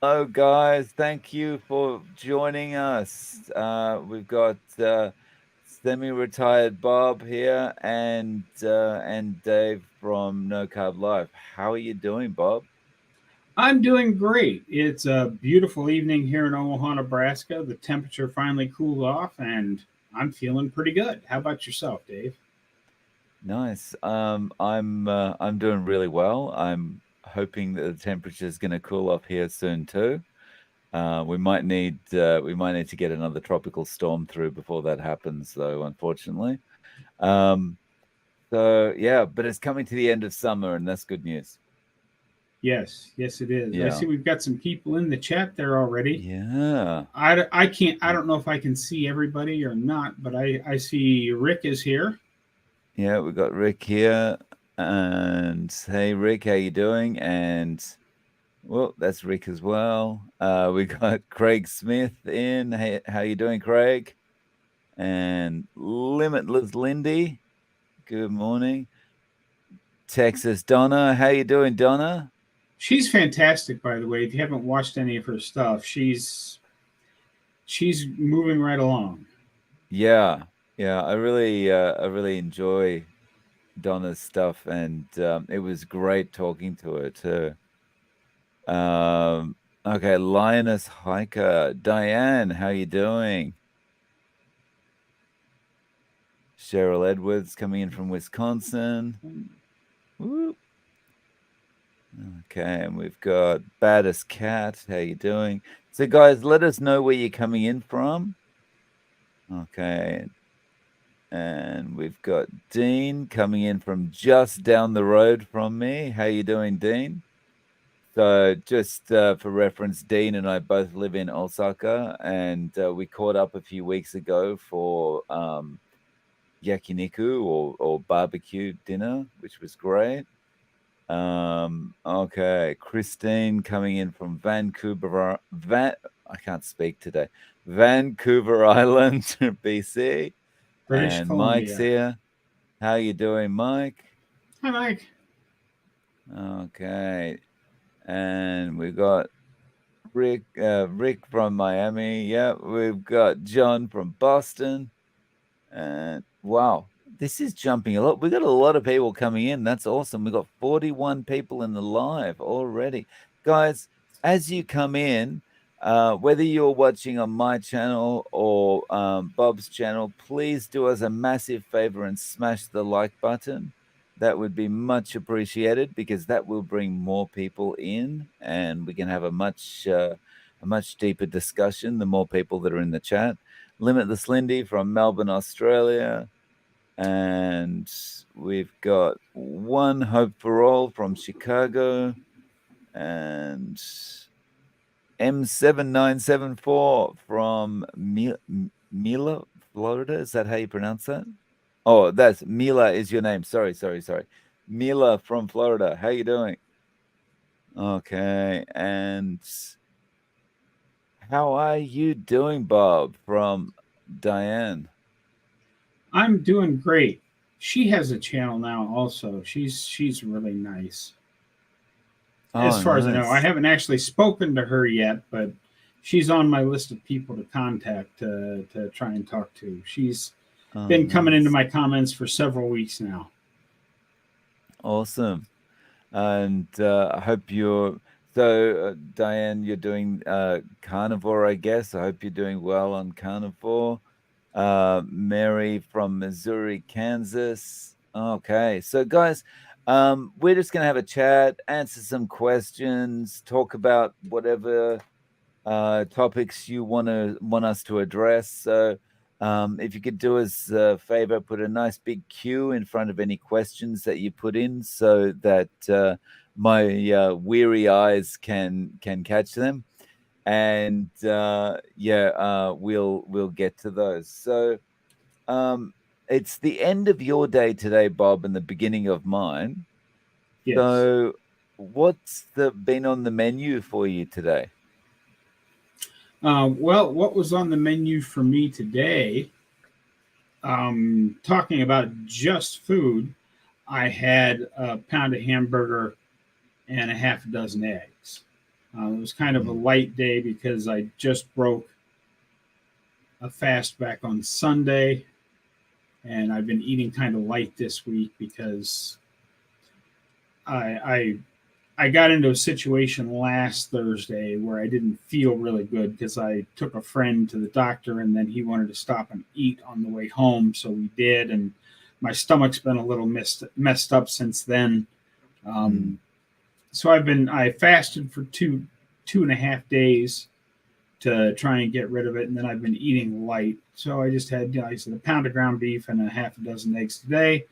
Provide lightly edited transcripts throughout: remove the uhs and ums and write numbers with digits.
Hello, guys. Thank you for joining us. We've got semi-retired Bob here and Dave from No Carb Life. How are you doing, Bob? I'm doing great. It's a beautiful evening here in Omaha, Nebraska. The temperature finally cooled off and I'm feeling pretty good. How about yourself, Dave? Nice. I'm doing really well. I'm hoping that the temperature is going to cool off here soon too. We might need to get another tropical storm through before that happens, though, unfortunately. Um, So yeah, but it's coming to the end of summer, and that's good news. Yes, yes, it is. I Yeah, see we've got some people in the chat there already. yeah, I can't, I don't know if I can see everybody or not, but I see Rick is here. yeah. We got Rick here, and hey, Rick, how you doing? And well, that's Rick as well. We got Craig Smith in. Hey, how you doing, Craig? And Limitless Lindy. Good morning, Texas Donna. How you doing, Donna? She's fantastic, by the way. If you haven't watched any of her stuff, she's moving right along. Yeah, yeah. I really enjoy Donna's stuff, and it was great talking to her too. Um, okay, Lioness Hiker, Diane, how you doing? Cheryl Edwards coming in from Wisconsin. Whoop. Okay, and we've got Baddest Cat. How you doing? So, guys, let us know where you're coming in from. Okay, and we've got Dean coming in from just down the road from me. How you doing, Dean? So, just for reference, Dean and I both live in Osaka, and we caught up a few weeks ago for yakiniku or barbecue dinner, which was great. Okay, Christine coming in from I can't speak today. Vancouver Island, BC, British and Mike's Columbia. here. How you doing, Mike? Hi, Mike. Okay, and we got Rick from Miami. Yeah, we've got John from Boston. And wow, this is jumping a lot. We got a lot of people coming in. That's awesome. We got 41 people in the live already. Guys, as you come in, whether you're watching on my channel or Bob's channel, please do us a massive favor and smash the like button. That would be much appreciated because that will bring more people in, and we can have a much deeper discussion. The more people that are in the chat. Limitless Lindy from Melbourne, Australia. And we've got One Hope for All from Chicago. And M7974 from Mila, Florida. Is that how you pronounce that? Oh, that's Mila is your name. Sorry, sorry, sorry. Mila from Florida. How you doing? Okay. And how are you doing, Bob? From Diane. I'm doing great. She has a channel now also. She's really nice. As Oh, far as I know, I nice. haven't actually spoken to her yet, but she's on my list of people to contact to try and talk to. She's Oh, been coming into nice. my comments for several weeks now. Awesome. And I hope so, Diane, you're doing Carnivore, I guess. I hope you're doing well on Carnivore. Mary from Missouri, Kansas. Okay. So, guys, we're just going to have a chat, answer some questions, talk about whatever topics you want us to address. So, if you could do us a favor, put a nice big Q in front of any questions that you put in, so that my weary eyes can catch them. And yeah, we'll get to those. So, um, it's the end of your day today, Bob, and the beginning of mine. Yes. So, what's been on the menu for you today? Well, what was on the menu for me today? Talking about just food, I had a pound of hamburger and a half a dozen eggs. It was kind of a light day because I just broke a fast back on Sunday, and I've been eating kind of light this week because I I got into a situation last Thursday where I didn't feel really good because I took a friend to the doctor and then he wanted to stop and eat on the way home, so we did, and my stomach's been a little messed up since then. Um, so I fasted for two and a half days to try and get rid of it, and then I've been eating light. So I just had, I said, a pound of ground beef and a half a dozen eggs today.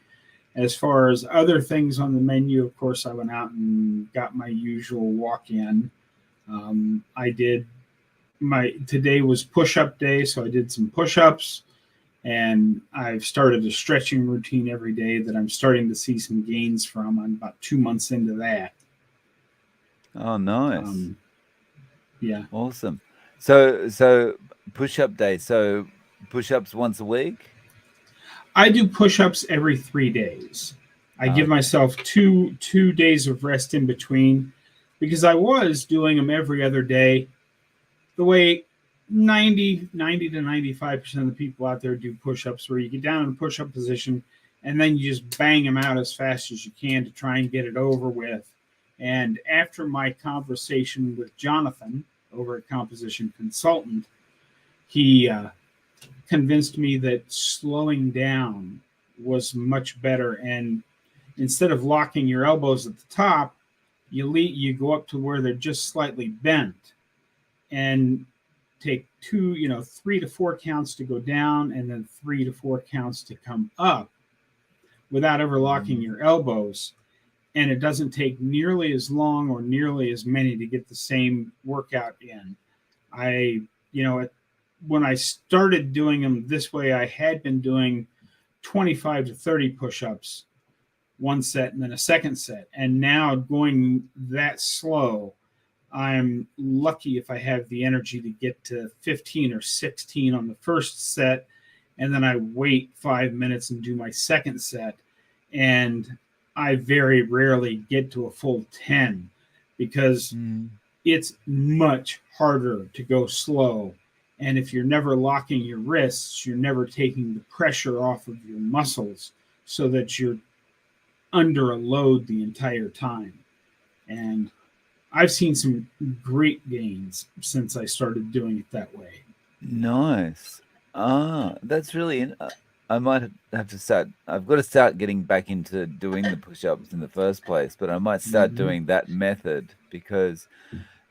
As far as other things on the menu, of course, I went out and got my usual walk-in. I did today was push-up day, so I did some push-ups, and I've started a stretching routine every day that I'm starting to see some gains from. I'm about 2 months into that. Oh, nice. Yeah. Awesome. So push-up day. So push-ups once a week? I do push-ups every 3 days. I give myself two days of rest in between because I was doing them every other day. The way 90 to 95% of the people out there do push-ups, where you get down in a push-up position and then you just bang them out as fast as you can to try and get it over with. And after my conversation with Jonathan over at Composition Consultant, he convinced me that slowing down was much better. And instead of locking your elbows at the top, you go up to where they're just slightly bent and take 3 to 4 counts to go down and then 3 to 4 counts to come up without ever locking your elbows. And it doesn't take nearly as long or nearly as many to get the same workout in. When I started doing them this way, I had been doing 25 to 30 push-ups, one set and then a second set. And now going that slow, I'm lucky if I have the energy to get to 15 or 16 on the first set, and then I wait 5 minutes and do my second set. And I very rarely get to a full 10 because it's much harder to go slow. And if you're never locking your wrists, you're never taking the pressure off of your muscles so that you're under a load the entire time. And I've seen some great gains since I started doing it that way. Nice. That's really. I might have to start. I've got to start getting back into doing the push-ups in the first place, but I might start doing that method because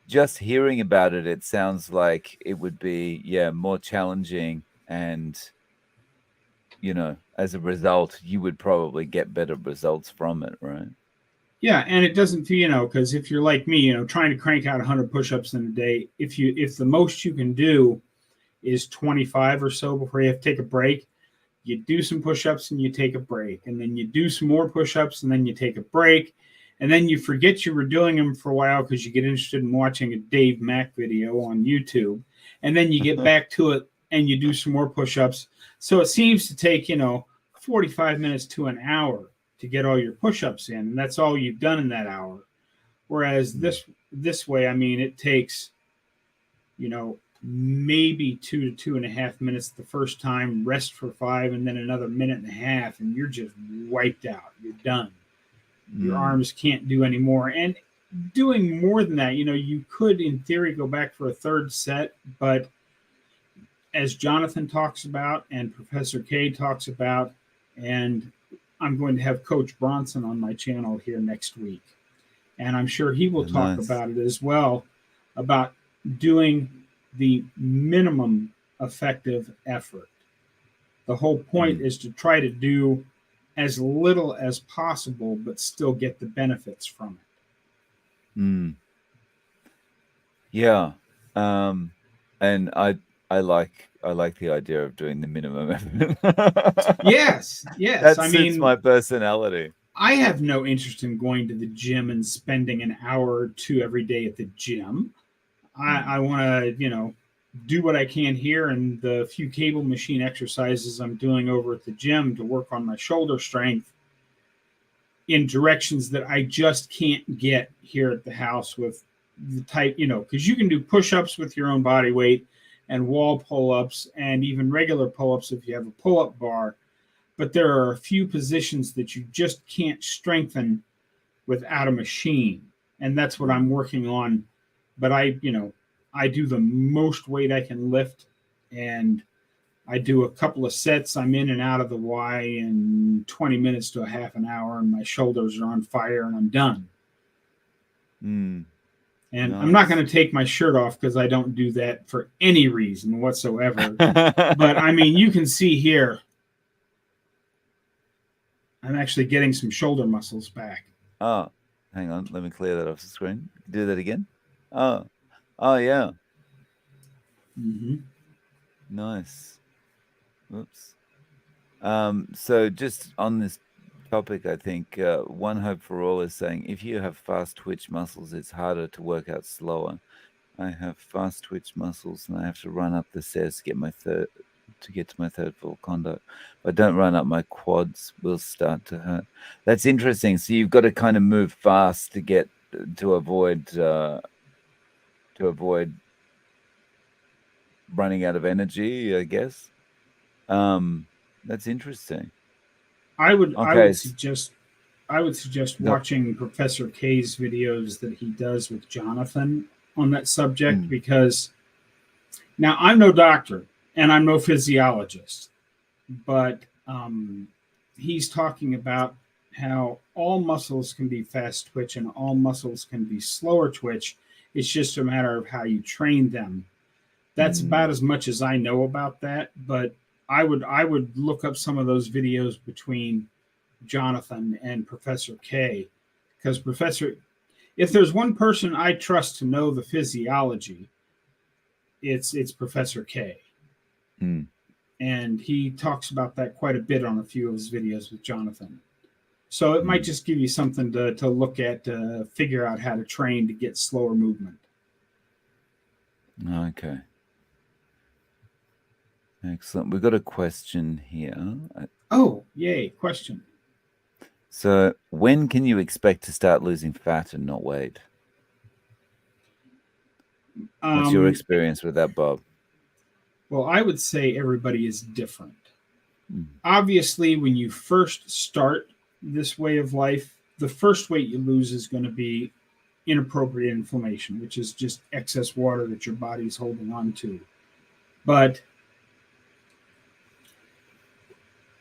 just hearing about it, it sounds like it would be, more challenging. And, as a result, you would probably get better results from it, right? Yeah, and it doesn't feel, because if you're like me, trying to crank out 100 push-ups in a day, if the most you can do is 25 or so before you have to take a break, you do some push-ups and you take a break, and then you do some more push-ups and then you take a break, and then you forget you were doing them for a while because you get interested in watching a Dave Mack video on YouTube, and then you get back to it and you do some more push-ups. So it seems to take 45 minutes to an hour to get all your push-ups in, and that's all you've done in that hour. Whereas this way, it takes maybe 2 to 2.5 minutes the first time, rest for 5, and then another minute and a half, and you're just wiped out. You're done. Your arms can't do any more. And doing more than that, you could, in theory, go back for a third set, but as Jonathan talks about and Professor K talks about, and I'm going to have Coach Bronson on my channel here next week, and I'm sure he will talk about it as well, about doing the minimum effective effort. The whole point is to try to do as little as possible, but still get the benefits from it. Yeah. And I like the idea of doing the minimum effort. Yes. That suits my personality. I have no interest in going to the gym and spending an hour or two every day at the gym. I want to, do what I can here, and the few cable machine exercises I'm doing over at the gym to work on my shoulder strength in directions that I just can't get here at the house with the type, because you can do push-ups with your own body weight and wall pull-ups and even regular pull-ups if you have a pull-up bar. But there are a few positions that you just can't strengthen without a machine. And that's what I'm working on. But I do the most weight I can lift, and I do a couple of sets. I'm in and out of the Y in 20 minutes to a half an hour, and my shoulders are on fire, and I'm done. Mm. And Nice. I'm not going to take my shirt off because I don't do that for any reason whatsoever. But I mean, you can see here, I'm actually getting some shoulder muscles back. Oh, hang on. Let me clear that off the screen. Do that again. Oh, yeah. Mm-hmm. Nice. Oops. So just on this topic, I think One Hope for All is saying if you have fast twitch muscles, it's harder to work out slower. I have fast twitch muscles, and I have to run up the stairs to get to my third full conduct. If I don't run up, my quads will start to hurt. That's interesting. So you've got to kind of move fast to get to avoid running out of energy, I guess. That's interesting. I would Okay. suggest watching Professor K's videos that he does with Jonathan on that subject, because now I'm no doctor and I'm no physiologist, but he's talking about how all muscles can be fast twitch and all muscles can be slower twitch. It's just a matter of how you train them. That's about as much as I know about that, but I would look up some of those videos between Jonathan and Professor K, because if there's one person I trust to know the physiology, it's Professor K. And he talks about that quite a bit on a few of his videos with Jonathan. So it might just give you something to look at to figure out how to train to get slower movement. Okay. Excellent. We've got a question here. Oh, yay, question. So when can you expect to start losing fat and not weight? What's your experience with that, Bob? Well, I would say everybody is different. Obviously, when you first start this way of life, the first weight you lose is going to be inappropriate inflammation, which is just excess water that your body's holding on to. But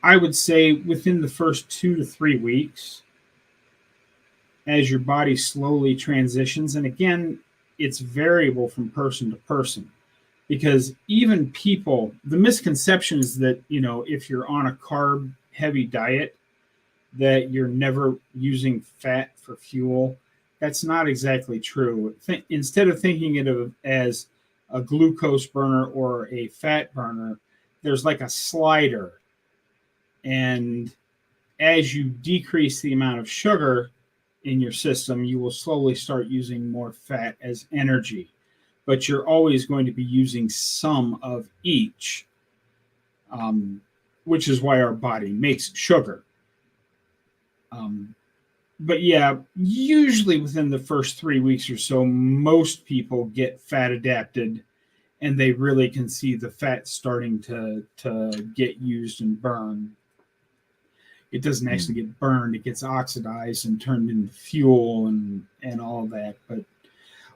I would say within the first 2 to 3 weeks, as your body slowly transitions, and again, it's variable from person to person, because even people, the misconception is that, if you're on a carb heavy diet, that you're never using fat for fuel. That's not exactly true. Instead of thinking it as a glucose burner or a fat burner, there's like a slider. And as you decrease the amount of sugar in your system, you will slowly start using more fat as energy. But you're always going to be using some of each, which is why our body makes sugar. But yeah, usually within the first 3 weeks or so, most people get fat adapted, and they really can see the fat starting to get used and burned. It doesn't actually get burned; it gets oxidized and turned into fuel and all that. But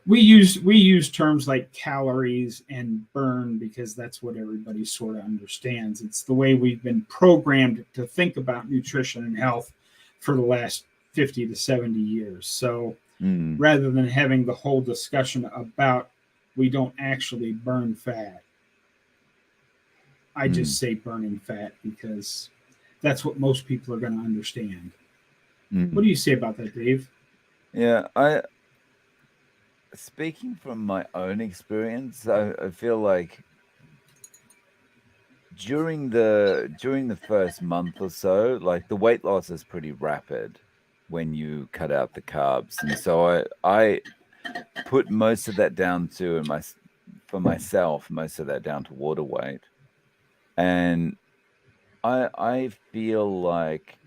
we use terms like calories and burn because that's what everybody sort of understands. It's the way we've been programmed to think about nutrition and health for the last 50 to 70 years. So rather than having the whole discussion about we don't actually burn fat, I just say burning fat because that's what most people are going to understand. What do you say about that, Dave? Yeah, speaking from my own experience, I feel like during the first month or so, like the weight loss is pretty rapid when you cut out the carbs, and so I put most of that down to most of that down to water weight, and I feel like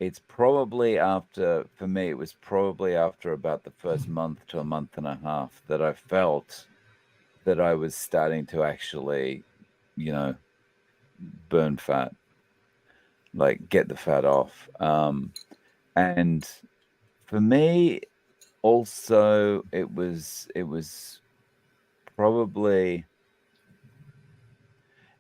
it's probably after, for me, it was probably after about the first month to a month and a half that I felt that I was starting to actually, you know, burn fat, like get the fat off. And for me, also, it was probably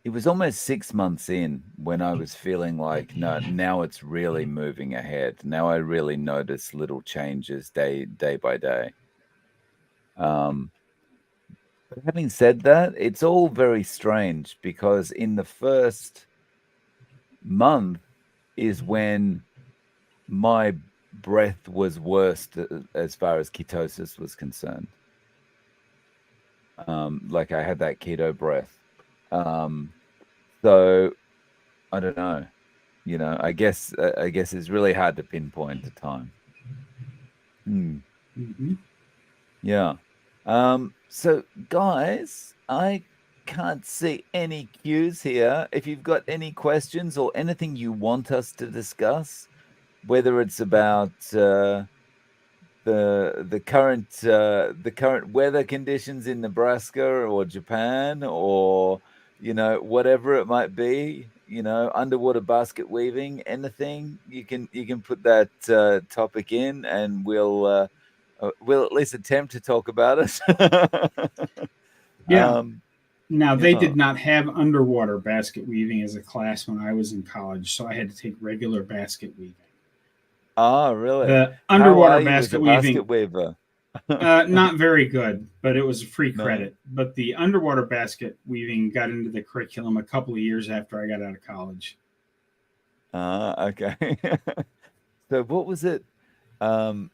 it was almost 6 months in when I was feeling like, no, now it's really moving ahead. Now I really notice little changes day by day. Um, but having said that, it's all very strange because in the first month is when my breath was worst as far as ketosis was concerned. Like I had that keto breath. Um, so I don't know. I guess it's really hard to pinpoint the time. Hmm. Mm-hmm. Yeah. So guys, I can't see any cues here. If you've got any questions or anything you want us to discuss, whether it's about the current weather conditions in Nebraska or Japan, or whatever it might be, underwater basket weaving, anything, you can put that topic in, and we'll at least attempt to talk about it. Yeah. um Now, they yeah. did not have underwater basket weaving as a class when I was in college, so I had to take regular basket weaving. Really? The How underwater are you as a basket basket weaving, weaver? not very good, but it was a free No. credit. But the underwater basket weaving got into the curriculum a couple of years after I got out of college. Okay. So what was it? Um,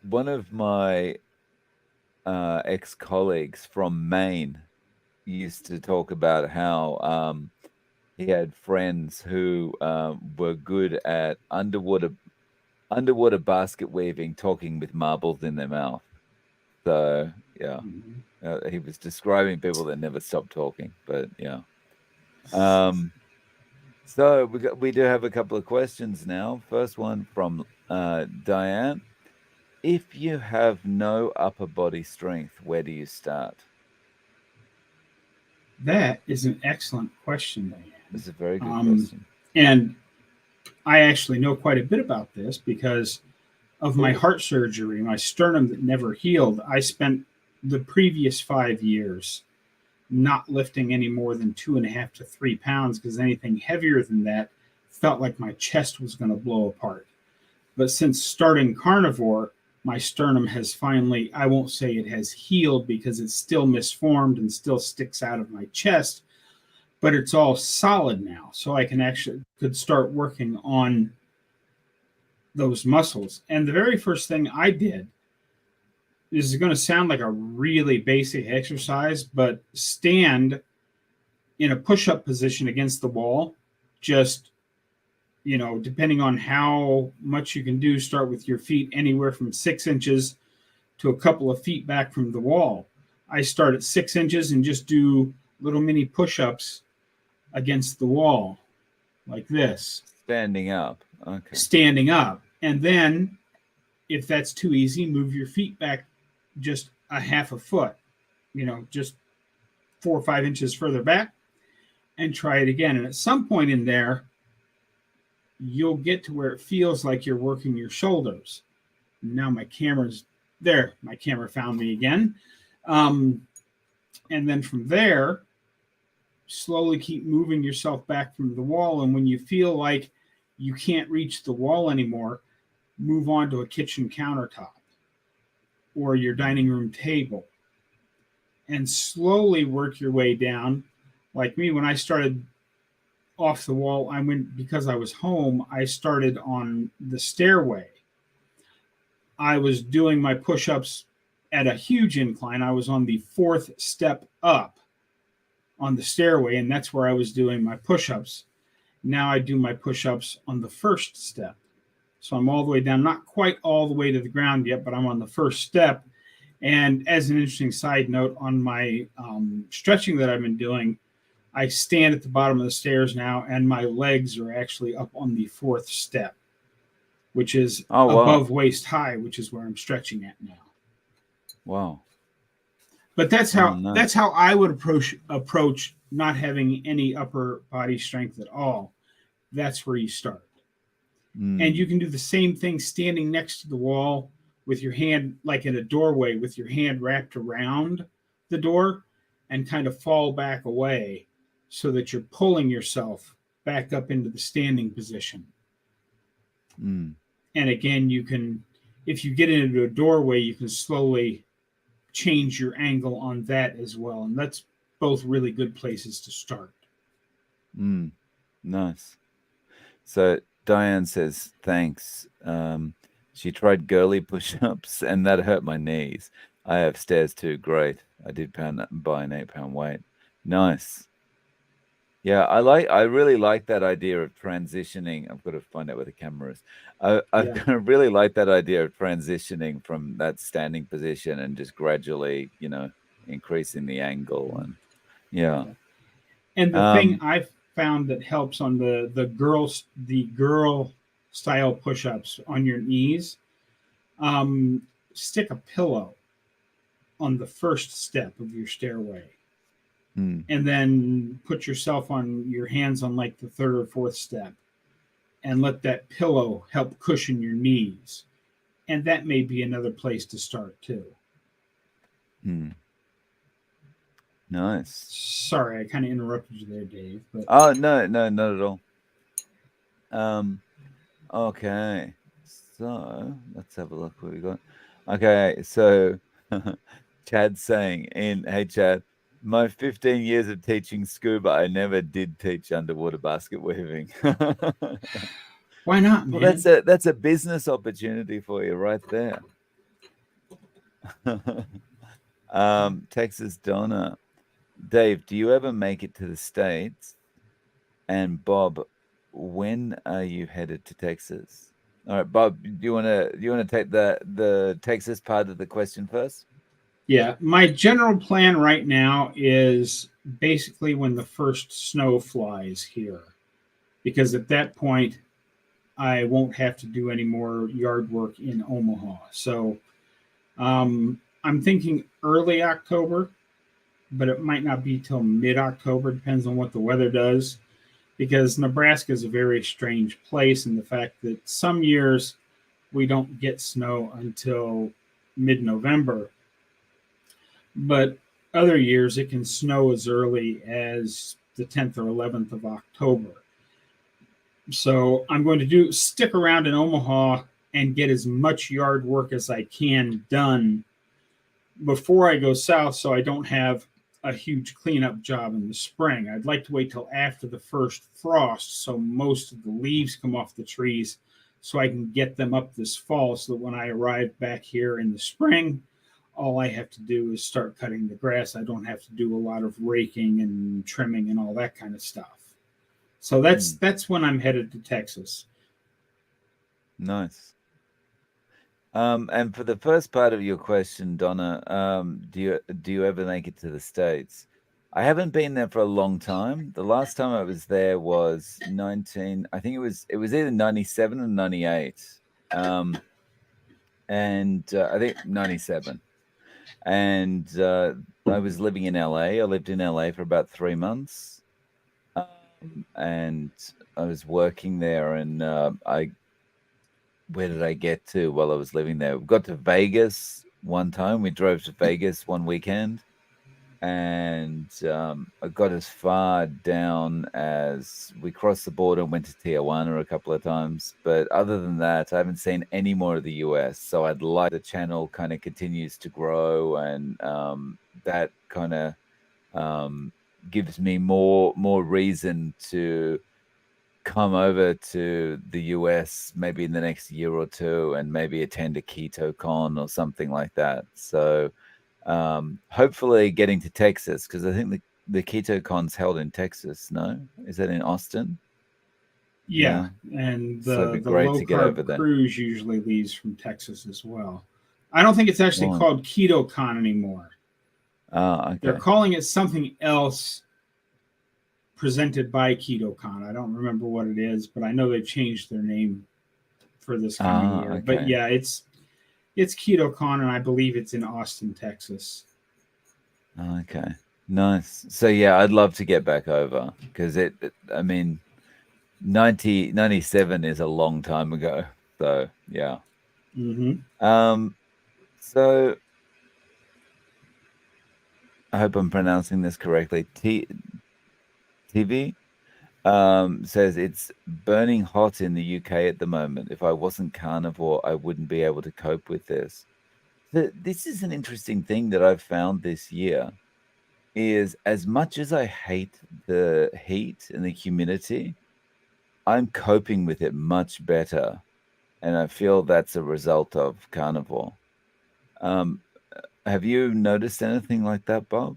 One of my ex-colleagues from Maine used to talk about how he had friends who were good at underwater basket weaving, talking with marbles in their mouth. So yeah, Mhm. he was describing people that never stopped talking. But yeah, um, so we do have a couple of questions now. First one from Diane. If you have no upper body strength, where do you start? That is an excellent question, Diane. It's a very good Um, question. and I actually know quite a bit about this because of my Oh, heart surgery, my sternum that never healed. I spent the previous 5 years not lifting any more than 2.5 to 3 pounds because anything heavier than that felt like my chest was going to blow apart. But since starting Carnivore, my sternum has finally, I won't say it has healed because it's still misformed and still sticks out of my chest, but it's all solid now. So I can actually could start working on those muscles. And the very first thing I did, this is going to sound like a really basic exercise, but stand in a push up position against the wall. Just, depending on how much you can do, start with your feet anywhere from 6 inches to a couple of feet back from the wall. I start at 6 inches and just do little mini push ups against the wall like this, standing up. Okay. standing up. And then, if that's too easy, move your feet back just a half a foot, just 4 or 5 inches further back, and try it again. And at some point in there, you'll get to where it feels like you're working your shoulders. Now my camera's there. My camera found me again. Um, and then from there, slowly keep moving yourself back from the wall. And when you feel like you can't reach the wall anymore, move on to a kitchen countertop or your dining room table and slowly work your way down. Like me, when I started off the wall, I went because I was home, I started on the stairway. I was doing my push ups at a huge incline. I was on the fourth step up on the stairway, and that's where I was doing my push ups. Now I do my push ups on the first step. So I'm all the way down, not quite all the way to the ground yet, but I'm on the first step. And as an interesting side note, on my stretching that I've been doing, I stand at the bottom of the stairs now, and my legs are actually up on the fourth step. which is Oh, wow. above waist high, which is where I'm stretching at now. Wow. But Oh, that's nice. how I would approach not having any upper body strength at all. That's where you start. And you Mm, can do the same thing standing next to the wall with your hand, like in a doorway, with your hand wrapped around the door and kind of fall back away so that you're pulling yourself back up into the standing position. mm, And again, you can, if you get into a doorway, you can slowly change your angle on that as well. And that's both really good places to start. mm. Nice. So Diane says, thanks. She tried girly push-ups and that hurt my knees. I have stairs too. Great. I did pound by an 8 pound weight. Nice. Yeah, I really like that idea of transitioning. I've got to find out where the camera is. Yeah. I really like that idea of transitioning from that standing position and just gradually, increasing the angle and yeah. Yeah. And the thing Um, I've found that helps on the girl style push-ups on your knees, um, stick a pillow on the first step of your stairway, hmm, and then put yourself on your hands on like the third or fourth step, and let that pillow help cushion your knees. And that may be another place to start too. hmm, nice. Sorry, I kind of interrupted you there, Dave, but Oh, no, no, not at all. Um, okay. So let's have a look what we got. Okay, so Chad's saying hey Chad, my 15 years of teaching scuba, I never did teach underwater basket weaving. why not, Well, man? that's a business opportunity for you right there. Texas Donna. Dave, do you ever make it to the States? And Bob, when are you headed to Texas? All right, Bob, do you want to take the Texas part of the question first? Yeah, my general plan right now is basically when the first snow flies here, because at that point I won't have to do any more yard work in Omaha. So I'm thinking early October, but it might not be till mid October. Depends on what the weather does, because Nebraska is a very strange place, and the fact that some years we don't get snow until mid November, but other years it can snow as early as the 10th or 11th of October. So I'm going to stick around in Omaha and get as much yard work as I can done before I go south, so I don't have a huge cleanup job in the spring. I'd like to wait till after the first frost so most of the leaves come off the trees so I can get them up this fall, so that when I arrive back here in the spring, all I have to do is start cutting the grass. I don't have to do a lot of raking and trimming and all that kind of stuff. So Hmm, that's when I'm headed to Texas. nice. And for the first part of your question, Donna, do you ever make it to the States? I haven't been there for a long time. The last time I was there was 19, I think it was either 97 or 98. Um, and I think 97. And I was living in LA. I lived in LA for about 3 months. And I was working there and where did I get to while I was living there? We got to Vegas one time. We drove to Vegas one weekend, and I got as far down as we crossed the border and went to Tijuana a couple of times. But other than that, I haven't seen any more of the US. So I'd like the channel kind of continues to grow, and that kind of um, gives me more reason to come over to the US maybe in the next year or two and maybe attend a keto con or something like that. So hopefully getting to Texas because I think the keto con's held in Texas. No, is that in Austin? Yeah, Yeah, and so it'd be the great low to get over carb there. cruise usually leaves from Texas as well. I don't think it's actually Oh, called KetoCon anymore. They're okay. calling it something else presented by KetoCon. I don't remember what it is, but I know they've changed their name for this coming year. But Okay. yeah, it's KetoCon, and I believe it's in Austin, Texas. Okay. Nice. So yeah, I'd love to get back over because I mean, 97 is a long time ago. So yeah. Mm-hmm. Um, so I hope I'm pronouncing this correctly. TV says it's burning hot in the UK at the moment. If I wasn't carnivore, I wouldn't be able to cope with this. This is an interesting thing that I've found this year is as much as I hate the heat and the humidity, I'm coping with it much better. And I feel that's a result of carnivore. Um, have you noticed anything like that, Bob?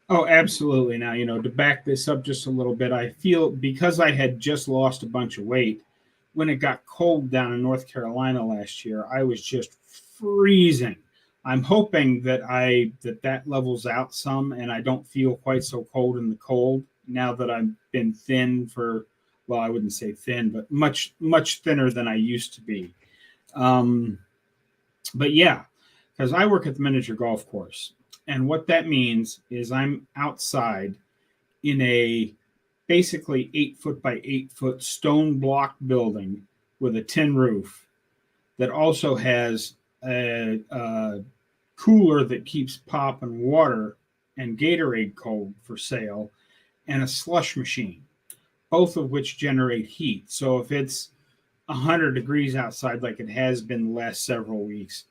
Oh, absolutely. Now, to back this up just a little bit, I feel because I had just lost a bunch of weight when it got cold down in North Carolina last year, I was just freezing. I'm hoping that levels out some and I don't feel quite so cold in the cold now that I've been thin for, well, I wouldn't say thin, but much much thinner than I used to be. Um, but yeah, because I work at the miniature golf course. And what that means is I'm outside in a basically 8 foot by 8 foot stone block building with a tin roof that also has a cooler that keeps pop and water and Gatorade cold for sale and a slush machine, both of which generate heat. So if it's 100 degrees outside, like it has been the last several weeks,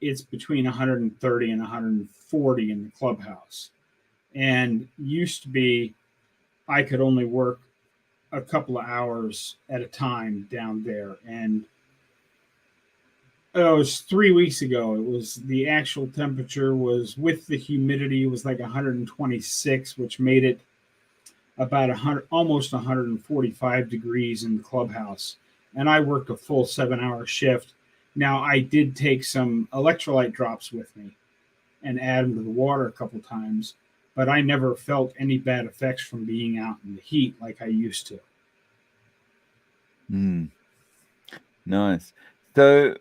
it's between 130 and 140 in the clubhouse. And used to be, I could only work a couple of hours at a time down there. And it was 3 weeks ago. It was the actual temperature was with the humidity, it was like 126, which made it about 100, almost 145 degrees in the clubhouse. And I worked a full 7 hour shift. Now, I did take some electrolyte drops with me and add them to the water a couple times, but I never felt any bad effects from being out in the heat like I used to. Mm, nice. So,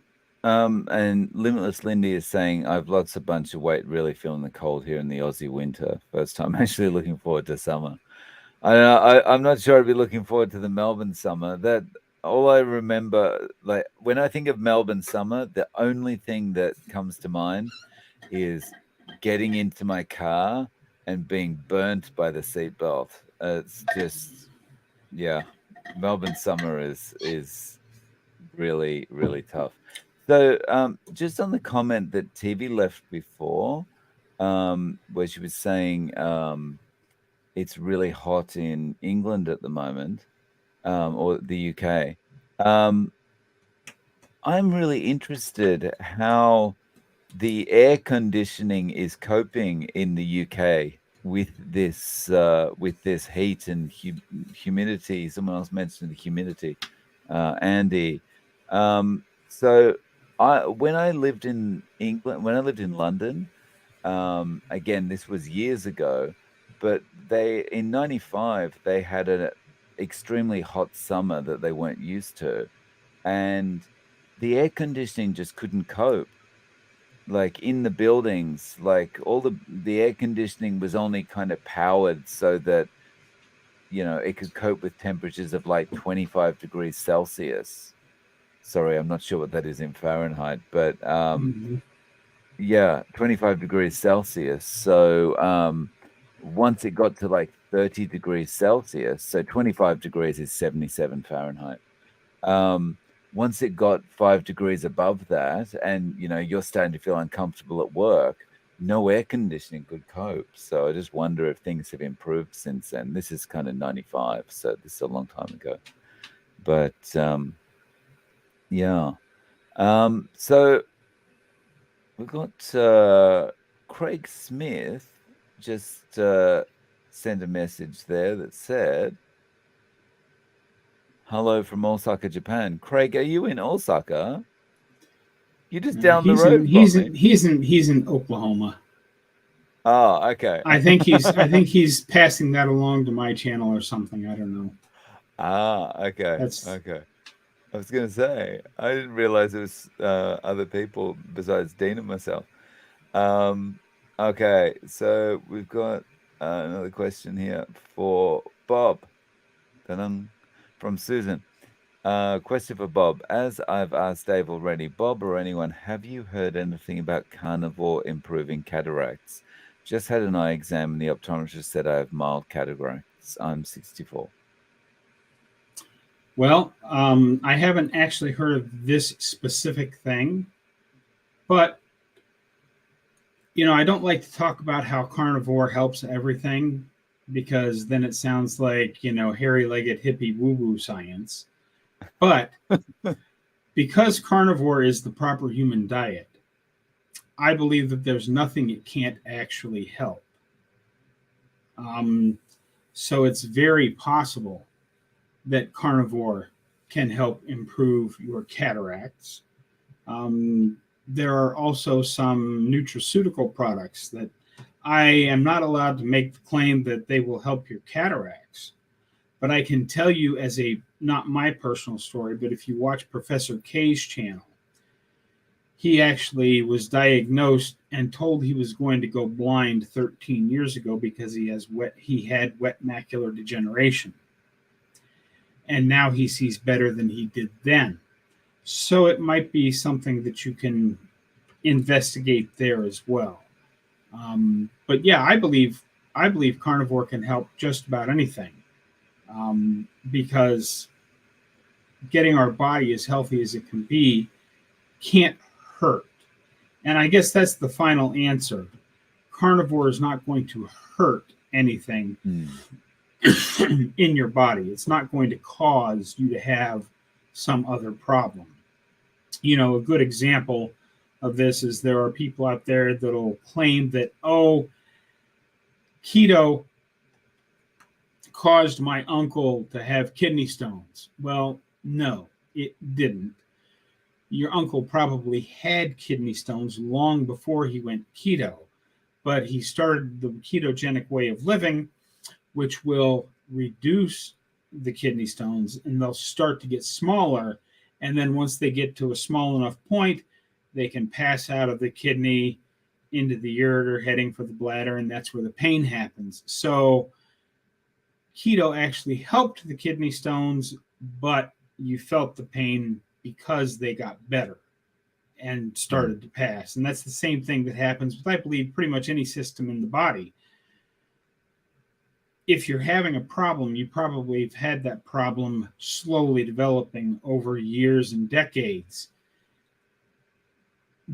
and Limitless Lindy is saying, I've lost a bunch of weight, really feeling the cold here in the Aussie winter. First time actually looking forward to summer. I'm not sure I'd be looking forward to the Melbourne summer. That all I remember, like when I think of Melbourne summer, the only thing that comes to mind is getting into my car and being burnt by the seatbelt. It's just, yeah, Melbourne summer is really really tough. So, just on the comment that TV left before, where she was saying, it's really hot in England at the moment, or the UK. Um, I'm really interested how the air conditioning is coping in the UK with this heat and humidity. Someone else mentioned the humidity, Andy. So I when I lived in England, when I lived in London, again, this was years ago, but they in 95 they had an extremely hot summer that they weren't used to, and the air conditioning just couldn't cope. Like in the buildings, like all the air conditioning was only kind of powered so that it could cope with temperatures of like 25 degrees Celsius. Sorry, I'm not sure what that is in Fahrenheit, but Mm-hmm. yeah, 25 degrees Celsius. So once it got to like 30 degrees Celsius, so 25 degrees is 77 Fahrenheit. Um, Once it got 5 degrees above that, and you're starting to feel uncomfortable at work, no air conditioning could cope. So I just wonder if things have improved since then. This is kind of 95, so this is a long time ago. But yeah. So we got Craig Smith just sent a message there that said, "Hello from Osaka, Japan." Craig, are you in Osaka? You're just down the He's in road from he's me. in he's in he's in Oklahoma. Oh, okay. I think he's passing that along to my channel or something. I don't know. Ah, okay, That's okay. I was going to say, I didn't realize it was other people besides Dean and myself. Um, okay, so we've got another question here for Bob. Ta-dang, from Susan. Question for Bob. As I've asked Dave already, Bob or anyone, have you heard anything about carnivore improving cataracts? Just had an eye exam and the optometrist said I have mild cataracts. I'm 64. Well, I haven't actually heard of this specific thing, but I don't like to talk about how carnivore helps everything because then it sounds like hairy-legged hippie woo-woo science. But because carnivore is the proper human diet, I believe that there's nothing it can't actually help. Um, so it's very possible that carnivore can help improve your cataracts. Um, there are also some nutraceutical products that I am not allowed to make the claim that they will help your cataracts, but I can tell you as a not my personal story, but if you watch Professor K's channel, he actually was diagnosed and told he was going to go blind 13 years ago because he had wet macular degeneration. And now he sees better than he did then. So it might be something that you can investigate there as well. But yeah, I believe carnivore can help just about anything, because getting our body as healthy as it can be can't hurt. And I guess that's the final answer. Carnivore is not going to hurt anything in your body. It's not going to cause you to have some other problem. A good example of this is there are people out there that'll claim that, oh, keto caused my uncle to have kidney stones. Well, no, it didn't. Your uncle probably had kidney stones long before he went keto, but he started the ketogenic way of living, which will reduce the kidney stones and they'll start to get smaller. And then once they get to a small enough point, they can pass out of the kidney into the ureter, heading for the bladder, and that's where the pain happens. So keto actually helped the kidney stones, but you felt the pain because they got better and started to pass. And that's the same thing that happens with, I believe, pretty much any system in the body. If you're having a problem, you probably have had that problem slowly developing over years and decades.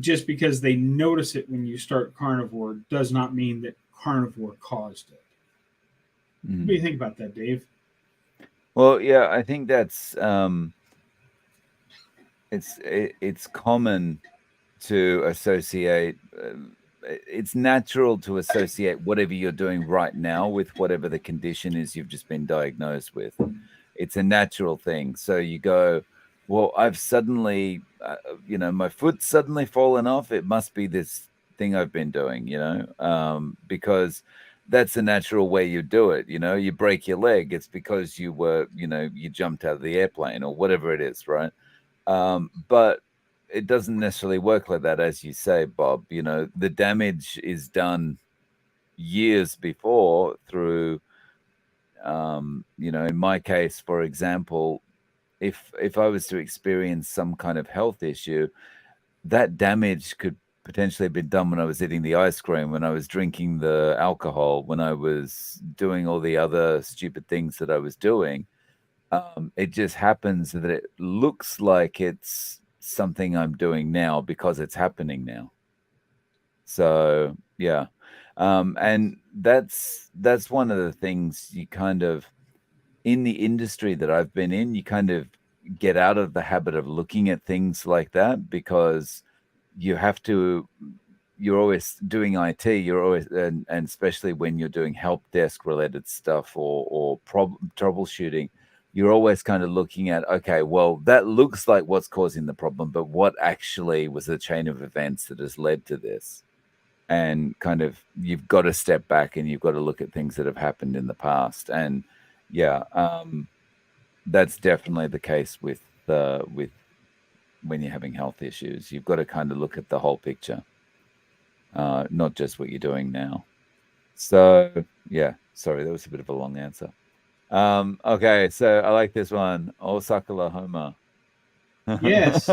Just because they notice it when you start carnivore does not mean that carnivore caused it. What do you think about that, Dave? Well, yeah, I think that's it's common to associate. It's natural to associate whatever you're doing right now with whatever the condition is you've just been diagnosed with. It's a natural thing. So you go, well, I've suddenly, my foot's suddenly fallen off. It must be this thing I've been doing, because that's a natural way you do it. You break your leg. It's because you jumped out of the airplane or whatever it is, right? But it doesn't necessarily work like that, as you say, Bob. The damage is done years before through, in my case, for example, if I was to experience some kind of health issue, that damage could potentially have been done when I was eating the ice cream, when I was drinking the alcohol, when I was doing all the other stupid things that I was doing. It just happens that it looks like it's something I'm doing now because it's happening now. So yeah, and that's one of the things you kind of in the industry that I've been in, you kind of get out of the habit of looking at things like that because you have to. You're always doing IT. You're always, and especially when you're doing help desk related stuff or troubleshooting, you're always kind of looking at, okay, well, that looks like what's causing the problem, but what actually was the chain of events that has led to this? And kind of, you've got to step back and you've got to look at things that have happened in the past. And yeah, that's definitely the case with with when you're having health issues. You've got to kind of look at the whole picture, not just what you're doing now. So yeah, sorry, that was a bit of a long answer. Okay, so I like this one. Osakalahoma. Yes.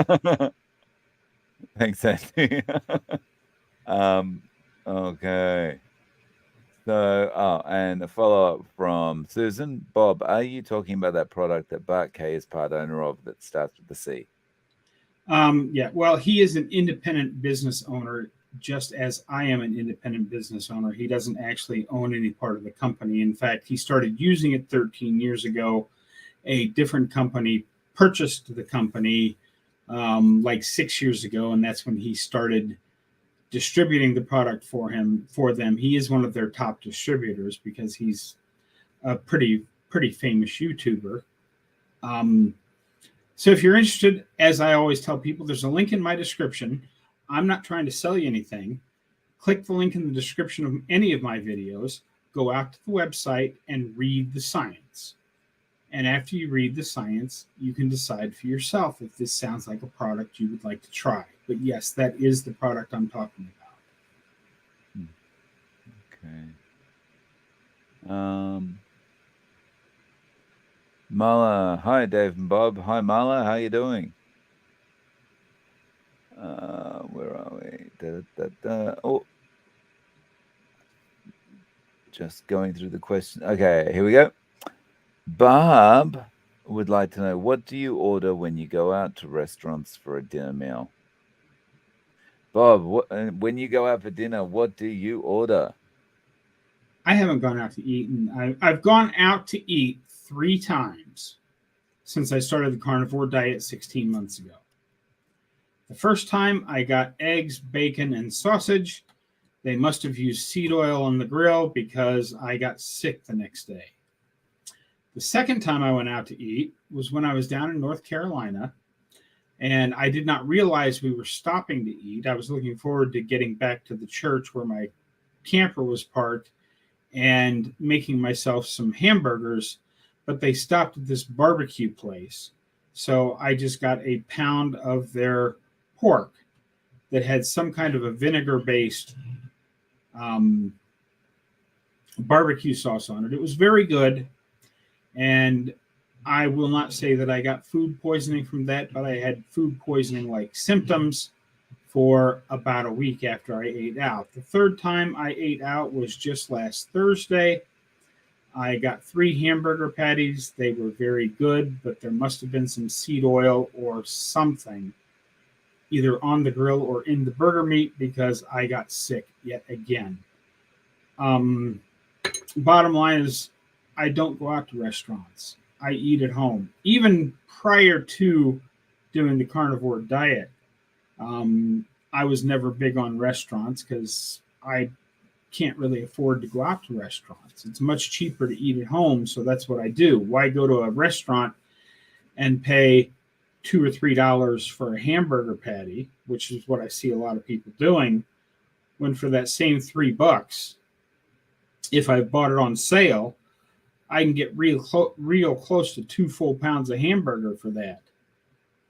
Thanks, Andy. um, okay. So, and a follow up from Susan. Bob, are you talking about that product that Bart K is part owner of that starts with the C? Yeah. Well, he is an independent business owner, just as I am an independent business owner. He doesn't actually own any part of the company. In fact, he started using it 13 years ago. A different company purchased the company like 6 years ago, and that's when he started distributing the product for them. He is one of their top distributors because he's a pretty famous YouTuber. Um, so if you're interested, as I always tell people, there's a link in my description. I'm not trying to sell you anything. Click the link in the description of any of my videos, go out to the website and read the science. And after you read the science, you can decide for yourself if this sounds like a product you would like to try. But yes, that is the product I'm talking about. Okay. Mala, hi Dave and Bob. Hi Mala, how you doing? Where are we? Oh, just going through the question. Okay, here we go. Bob would like to know, what do you order when you go out to restaurants for a dinner meal? Bob, when you go out for dinner, what do you order? I haven't gone out to eat, and I've gone out to eat 3 times since I started the carnivore diet 16 months ago. The first time I got eggs, bacon, and sausage. They must have used seed oil on the grill because I got sick the next day. The second time I went out to eat was when I was down in North Carolina, and I did not realize we were stopping to eat. I was looking forward to getting back to the church where my camper was parked and making myself some hamburgers, but they stopped at this barbecue place. So I just got a pound of their pork that had some kind of a vinegar based barbecue sauce on it. It was very good. And I will not say that I got food poisoning from that, but I had food poisoning like symptoms for about a week after I ate out. The third time I ate out was just last Thursday. I got 3 hamburger patties. They were very good, but there must have been some seed oil or something either on the grill or in the burger meat because I got sick yet again. Bottom line is, I don't go out to restaurants. I eat at home. Even prior to doing the carnivore diet, I was never big on restaurants because I can't really afford to go out to restaurants. It's much cheaper to eat at home, so that's what I do. Why go to a restaurant and pay $2 or $3 for a hamburger patty, which is what I see a lot of people doing, when for that same $3, if I bought it on sale, I can get real close to 2 full pounds of hamburger for that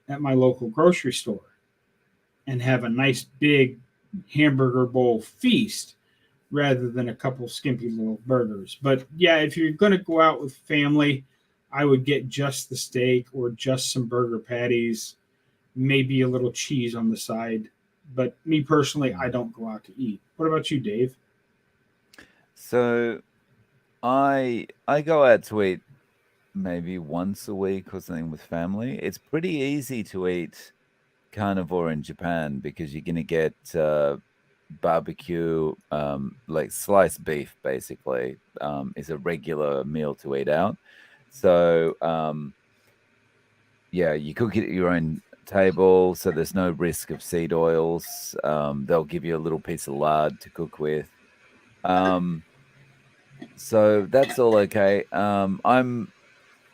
at my local grocery store and have a nice big hamburger bowl feast rather than a couple skimpy little burgers. But yeah, if you're going to go out with family, I would get just the steak or just some burger patties, maybe a little cheese on the side. But me personally, I don't go out to eat. What about you, Dave? So I go out to eat maybe once a week or something with family. It's pretty easy to eat carnivore in Japan because you're going to get barbecue, like sliced beef, basically, is a regular meal to eat out. So, yeah, you cook it at your own table, so there's no risk of seed oils. They'll give you a little piece of lard to cook with. Um, so that's all okay. I'm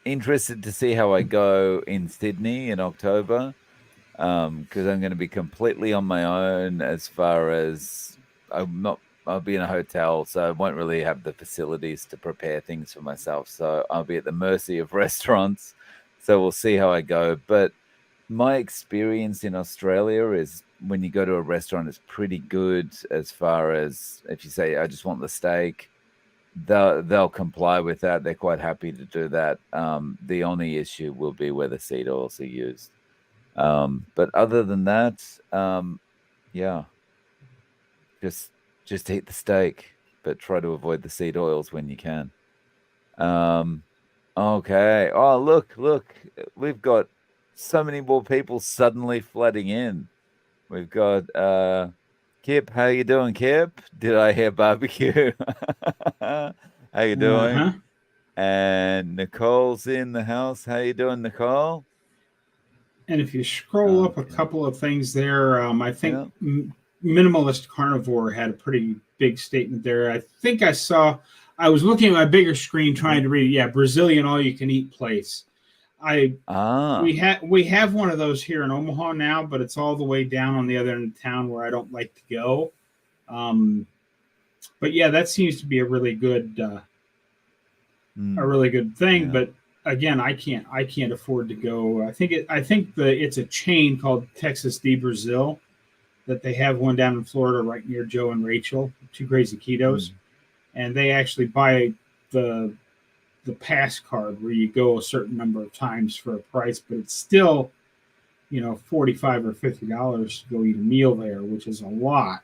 interested to see how I go in Sydney in October, because I'm going to be completely on my own as far as I'll be in a hotel, so I won't really have the facilities to prepare things for myself. So I'll be at the mercy of restaurants. So we'll see how I go. But my experience in Australia is when you go to a restaurant, it's pretty good as far as if you say, I just want the steak, they'll comply with that. They're quite happy to do that. The only issue will be where the seed oils are used. But other than that, yeah, just just eat the steak, but try to avoid the seed oils when you can. Um, okay. Oh, look, we've got so many more people suddenly flooding in. We've got Kip. How you doing, Kip? Did I hear barbecue? How you Uh doing? huh. And Nicole's in the house. How you doing, Nicole? And if you scroll up a Okay. couple of things there, I think Yeah. Minimalist Carnivore had a pretty big statement there. I think I saw. I was looking at my bigger screen Yeah. trying to read. Yeah, Brazilian all you can eat place. I Ah. we have one of those here in Omaha now, but it's all the way down on the other end of town where I don't like to go. Um, but yeah, that seems to be a Mm, really good thing. yeah. But again, I can't afford to go. I think it's a chain called Texas de Brazil that they have one down in Florida right near Joe and Rachel, Two Crazy Ketos, Mm, and they actually buy the the pass card where you go a certain number of times for a price, but it's still, $45 or $50 to go eat a meal there, which is a lot.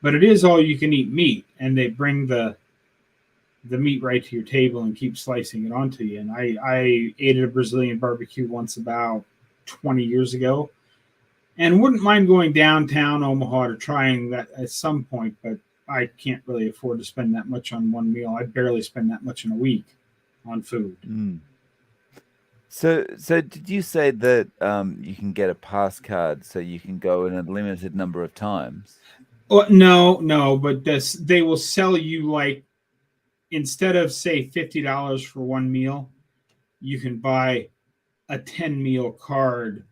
But it is all you can eat meat, and they bring the meat right to your table and keep slicing it onto you. And I ate at a Brazilian barbecue once about 20 years ago, and wouldn't mind going downtown Omaha to trying that at some point, but I can't really afford to spend that much on one meal. I barely spend that much in a week on food. mm. So did you say that you can get a pass card so you can go in a limited number of times? Oh, no, no, but they will sell you like instead of say $50 for one meal, you can buy a 10 meal card,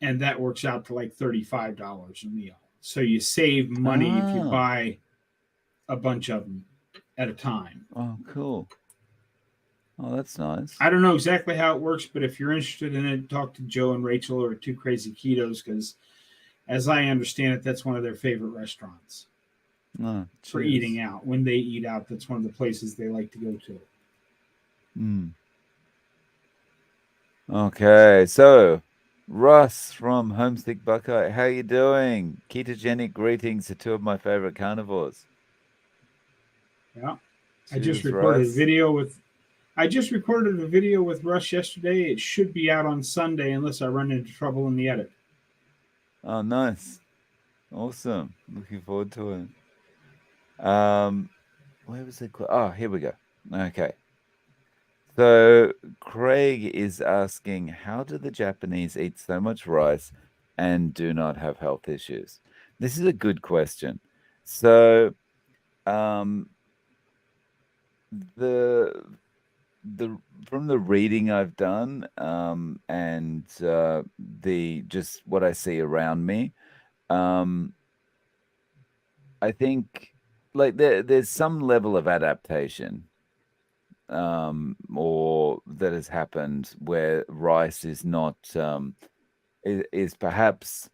and that works out to like $35 a meal. So you save money if you Ah, buy a bunch of them at a time. oh, cool. Oh, that's nice. I don't know exactly how it works, but if you're interested in it, talk to Joe and Rachel or Two Crazy Ketos because, as I understand it, that's one of their favorite restaurants Oh, for eating cheers. out. When they eat out, that's one of the places they like to go to. Mm. Okay, so Russ from Homesick Buckeye, how you doing? Ketogenic greetings to two of my favorite carnivores. Yeah, I just Cheers, recorded a Russ. video with. I just recorded a video with Rush yesterday. It should be out on Sunday unless I run into trouble in the edit. Oh, nice. Awesome. Looking forward to it. Where was it? Oh, here we go. Okay. So Craig is asking, how do the Japanese eat so much rice and do not have health issues? This is a good question. So, um, the the from the reading I've done, and the just what I see around me, um, I think like there's some level of adaptation, or that has happened where rice is not is perhaps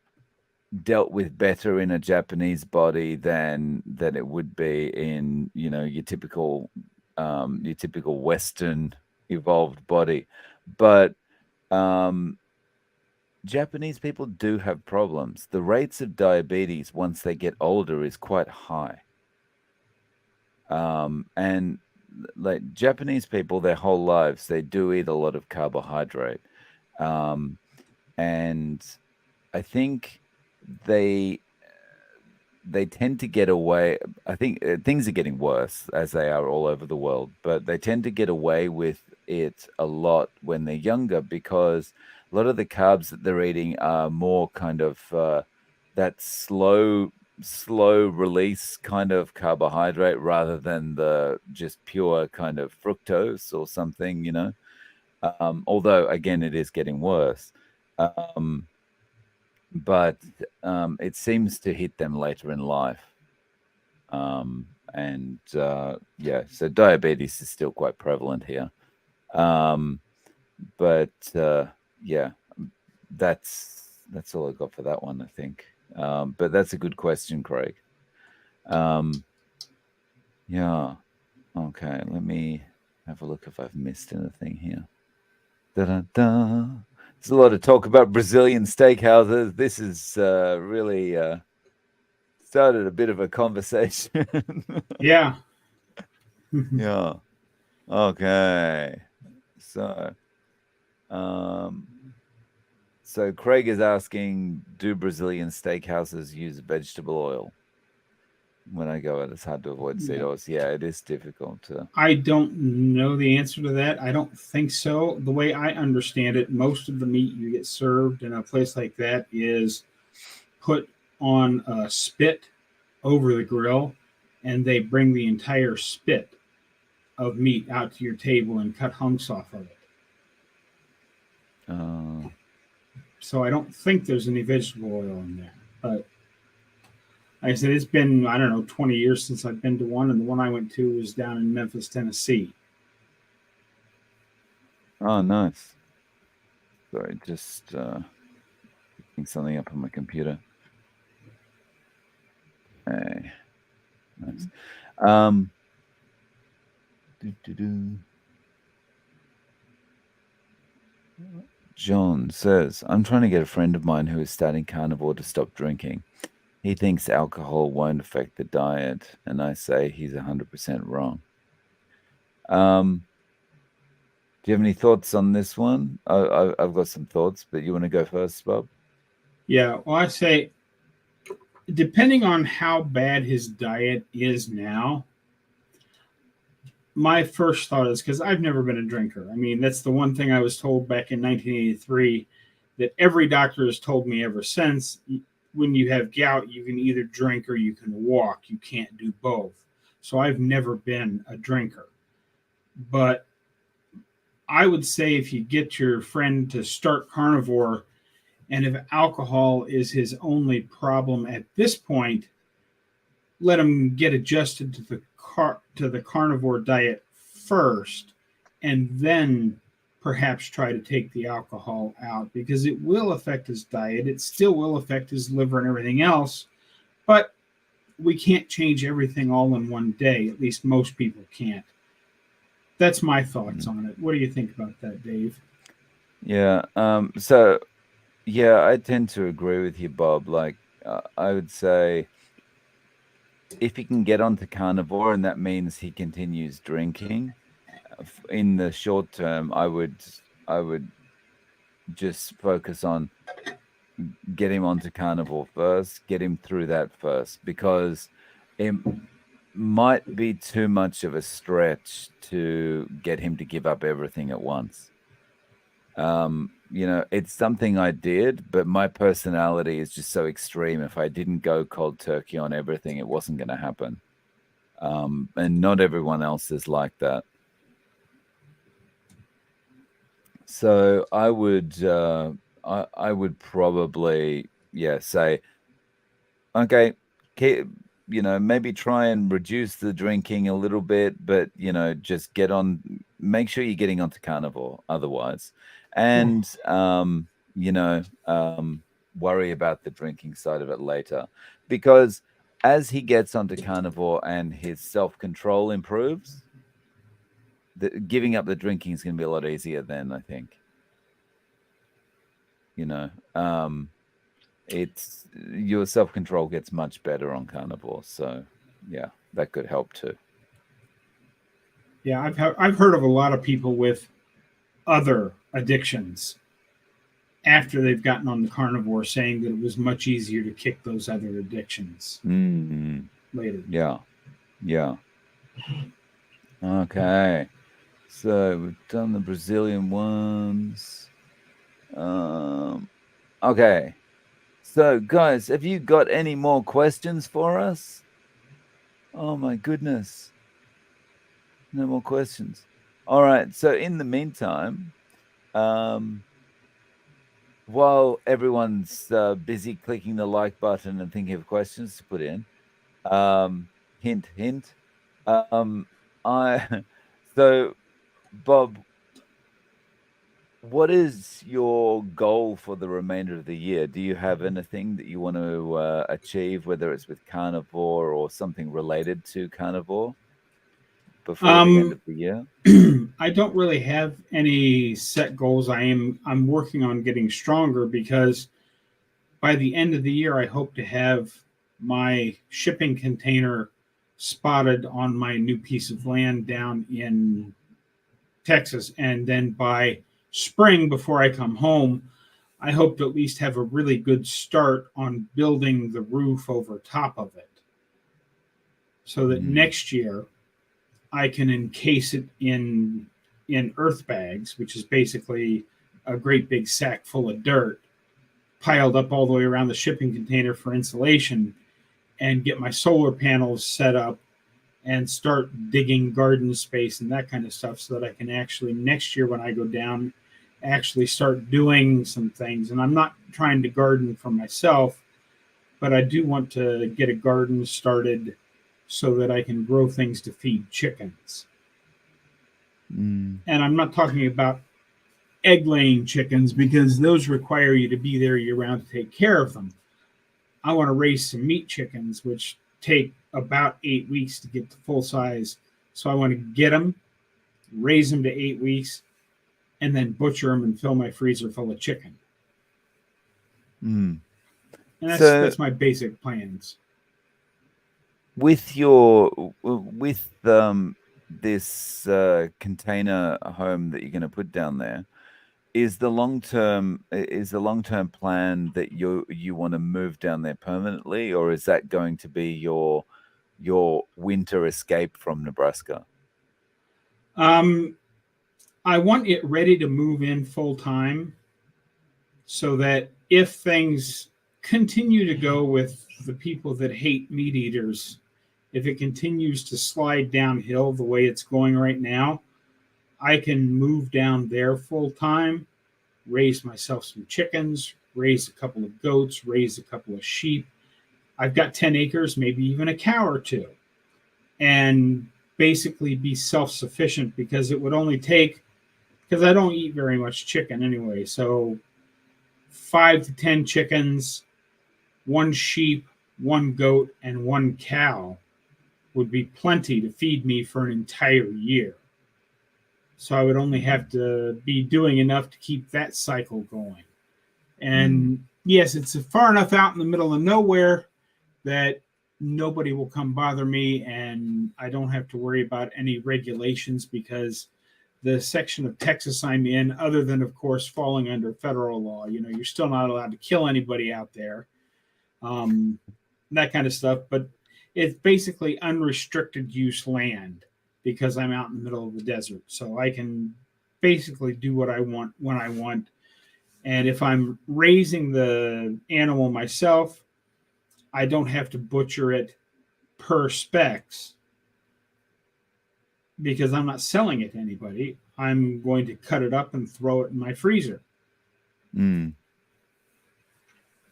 dealt with better in a Japanese body than it would be in, your typical Western evolved body. But um, Japanese people do have problems. The rates of diabetes once they get older is quite high. And like Japanese people, their whole lives, they do eat a lot of carbohydrate. Um, and I think they they tend to get away. I think things are getting worse as they are all over the world, but they tend to get away with it a lot when they're younger because a lot of the carbs that they're eating are more kind of that slow release kind of carbohydrate rather than the just pure kind of fructose or something, although again it is getting worse. Um, but it seems to hit them later in life. And yeah, so diabetes is still quite prevalent here. Um, but yeah, that's all I got for that one, I think. But that's a good question, Craig. Um, yeah. Okay. Let me have a look if I've missed anything here. Da-da-da. There's a lot of talk about Brazilian steakhouses. This is really started a bit of a conversation. Yeah. Yeah. Okay. So, um, so Craig is asking, do Brazilian steakhouses use vegetable oil? When I go out, it's hard to avoid seed Yeah. oils. Yeah, it is difficult to. I don't know the answer to that. I don't think so. The way I understand it, most of the meat you get served in a place like that is put on a spit over the grill, and they bring the entire spit of meat out to your table and cut hunks off of it. Uh, So I don't think there's any vegetable oil in there. But like I said, it's been, I don't know, 20 years since I've been to one, and the one I went to was down in Memphis, Tennessee. oh, nice. Sorry, just picking something up on my computer. Hey, nice. Um, doo-doo-doo. John says, I'm trying to get a friend of mine who is starting carnivore to stop drinking. He thinks alcohol won't affect the diet, and I say he's 100% wrong. Do you have any thoughts on this one? I've got some thoughts, but you want to go first, Bob? Yeah, well, I say, depending on how bad his diet is now, my first thought is because I've never been a drinker. I mean, that's the one thing I was told back in 1983 that every doctor has told me ever since. When you have gout, you can either drink or you can walk. You can't do both. So I've never been a drinker. But I would say if you get your friend to start carnivore, and if alcohol is his only problem at this point, let him get adjusted to the carnivore diet first, and then perhaps try to take the alcohol out, because it will affect his diet. It still will affect his liver and everything else, but we can't change everything all in one day. At least most people can't. That's my thoughts Mm. on it. What do you think about that, Dave? Yeah. So yeah, I tend to agree with you, Bob. Like, I would say if he can get onto carnivore and that means he continues drinking, in the short term, I would just focus on get him onto carnivore first, get him through that first, because it might be too much of a stretch to get him to give up everything at once. It's something I did, but my personality is just so extreme. If I didn't go cold turkey on everything, it wasn't going to happen. And not everyone else is like that. So I would probably, yeah, say, okay, maybe try and reduce the drinking a little bit, but just make sure you're getting onto carnivore otherwise, and worry about the drinking side of it later, because as he gets onto carnivore and his self-control improves, giving up the drinking is going to be a lot easier then, I think. You know, it's your self control gets much better on carnivore. So yeah, that could help too. Yeah, I've heard of a lot of people with other addictions after they've gotten on the carnivore saying that it was much easier to kick those other addictions Mm, later. yeah, yeah. Okay, so we've done the Brazilian ones. Um, okay, so guys, have you got any more questions for us? Oh my goodness, no more questions. All right, so in the meantime, um, while everyone's busy clicking the like button and thinking of questions to put in, hint, hint, I so Bob, what is your goal for the remainder of the year? Do you have anything that you want to achieve, whether it's with Carnivore or something related to Carnivore before the end Um, of the year? I don't really have any set goals. I'm working on getting stronger because by the end of the year, I hope to have my shipping container spotted on my new piece of land down in Texas. And then by spring, before I come home, I hope to at least have a really good start on building the roof over top of it so that Mm, next year I can encase it in earth bags, which is basically a great big sack full of dirt piled up all the way around the shipping container for insulation, and get my solar panels set up and start digging garden space and that kind of stuff so that I can actually next year when I go down actually start doing some things. And I'm not trying to garden for myself, but I do want to get a garden started so that I can grow things to feed chickens. mm, And I'm not talking about egg laying chickens because those require you to be there year round to take care of them. I want to raise some meat chickens, which take about 8 weeks to get to full size. So I want to get them, raise them to 8 weeks, and then butcher them and fill my freezer full of chicken. mm. And that's So that's my basic plans. with your with this container home that you're going to put down there, is the long term plan that you want to move down there permanently, or is that going to be your winter escape from Nebraska? Um, I want it ready to move in full time so that if things continue to go with the people that hate meat eaters, if it continues to slide downhill the way it's going right now, I can move down there full time, raise myself some chickens, raise a couple of goats, raise a couple of sheep. I've got 10 acres, maybe even a cow or two, and basically be self sufficient because it would only take, because I don't eat very much chicken anyway. So 5 to 10 chickens, one sheep, one goat, and one cow would be plenty to feed me for an entire year. So I would only have Mm, to be doing enough to keep that cycle going. mm, And yes, it's far enough out in the middle of nowhere that nobody will come bother me, and I don't have to worry about any regulations because the section of Texas I'm in, other than of course falling under federal law, you're still not allowed to kill anybody out there, um, that kind of stuff. But it's basically unrestricted use land because I'm out in the middle of the desert, so I can basically do what I want when I want. And if I'm raising the animal myself, I don't have to butcher it per specs because I'm not selling it to anybody. I'm going to cut it up and throw it in my freezer. mm.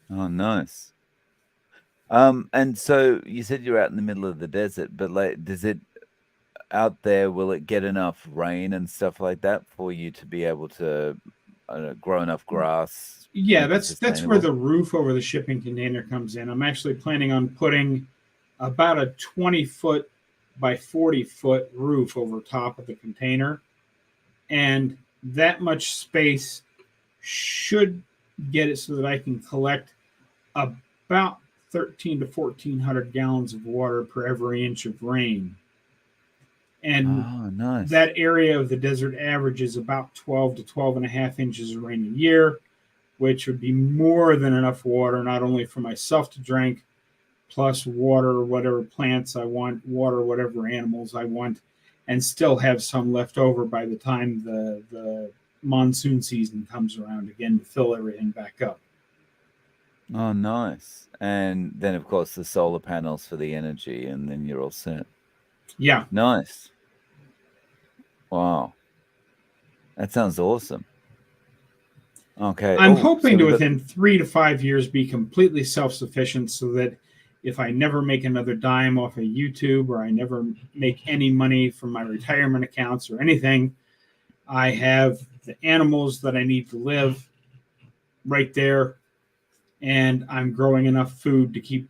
Oh, nice. And so you said you're out in the middle of the desert, but like, does it out there, will it get enough rain and stuff like that for you to be able to, I don't know, grow enough grass, Yeah, make it that's where sustainable? the roof over the shipping container comes in. I'm actually planning on putting about a 20-foot by 40-foot roof over top of the container, and that much space should get it so that I can collect about 13 to 1400 gallons of water per every inch of rain. And Oh, nice. that area of the desert averages about 12 to 12 and a half inches of rain a year, which would be more than enough water, not only for myself to drink, plus water whatever plants I want, water whatever animals I want, and still have some left over by the time the monsoon season comes around again to fill everything back up. Oh, nice. And then, of course, the solar panels for the energy, and then you're all set. Yeah, Nice. Wow. That sounds awesome. Okay. I'm Oh, hoping so to we got, within 3 to 5 years be completely self sufficient so that if I never make another dime off of YouTube or I never make any money from my retirement accounts or anything, I have the animals that I need to live right there, and I'm growing enough food to keep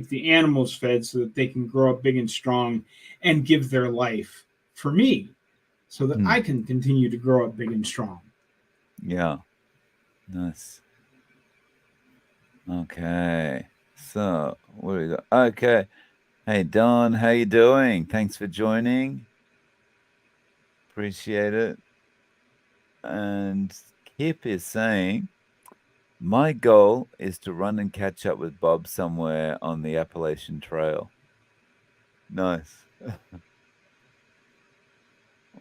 the animals fed so that they can grow up big and strong and give their life for me so that Hmm. I can continue to grow up big and strong. Yeah. Nice. Okay. So what do we got? Okay. Hey Don, how you doing? Thanks for joining. Appreciate it. And Kip is saying, my goal is to run and catch up with Bob somewhere on the Appalachian Trail. Nice.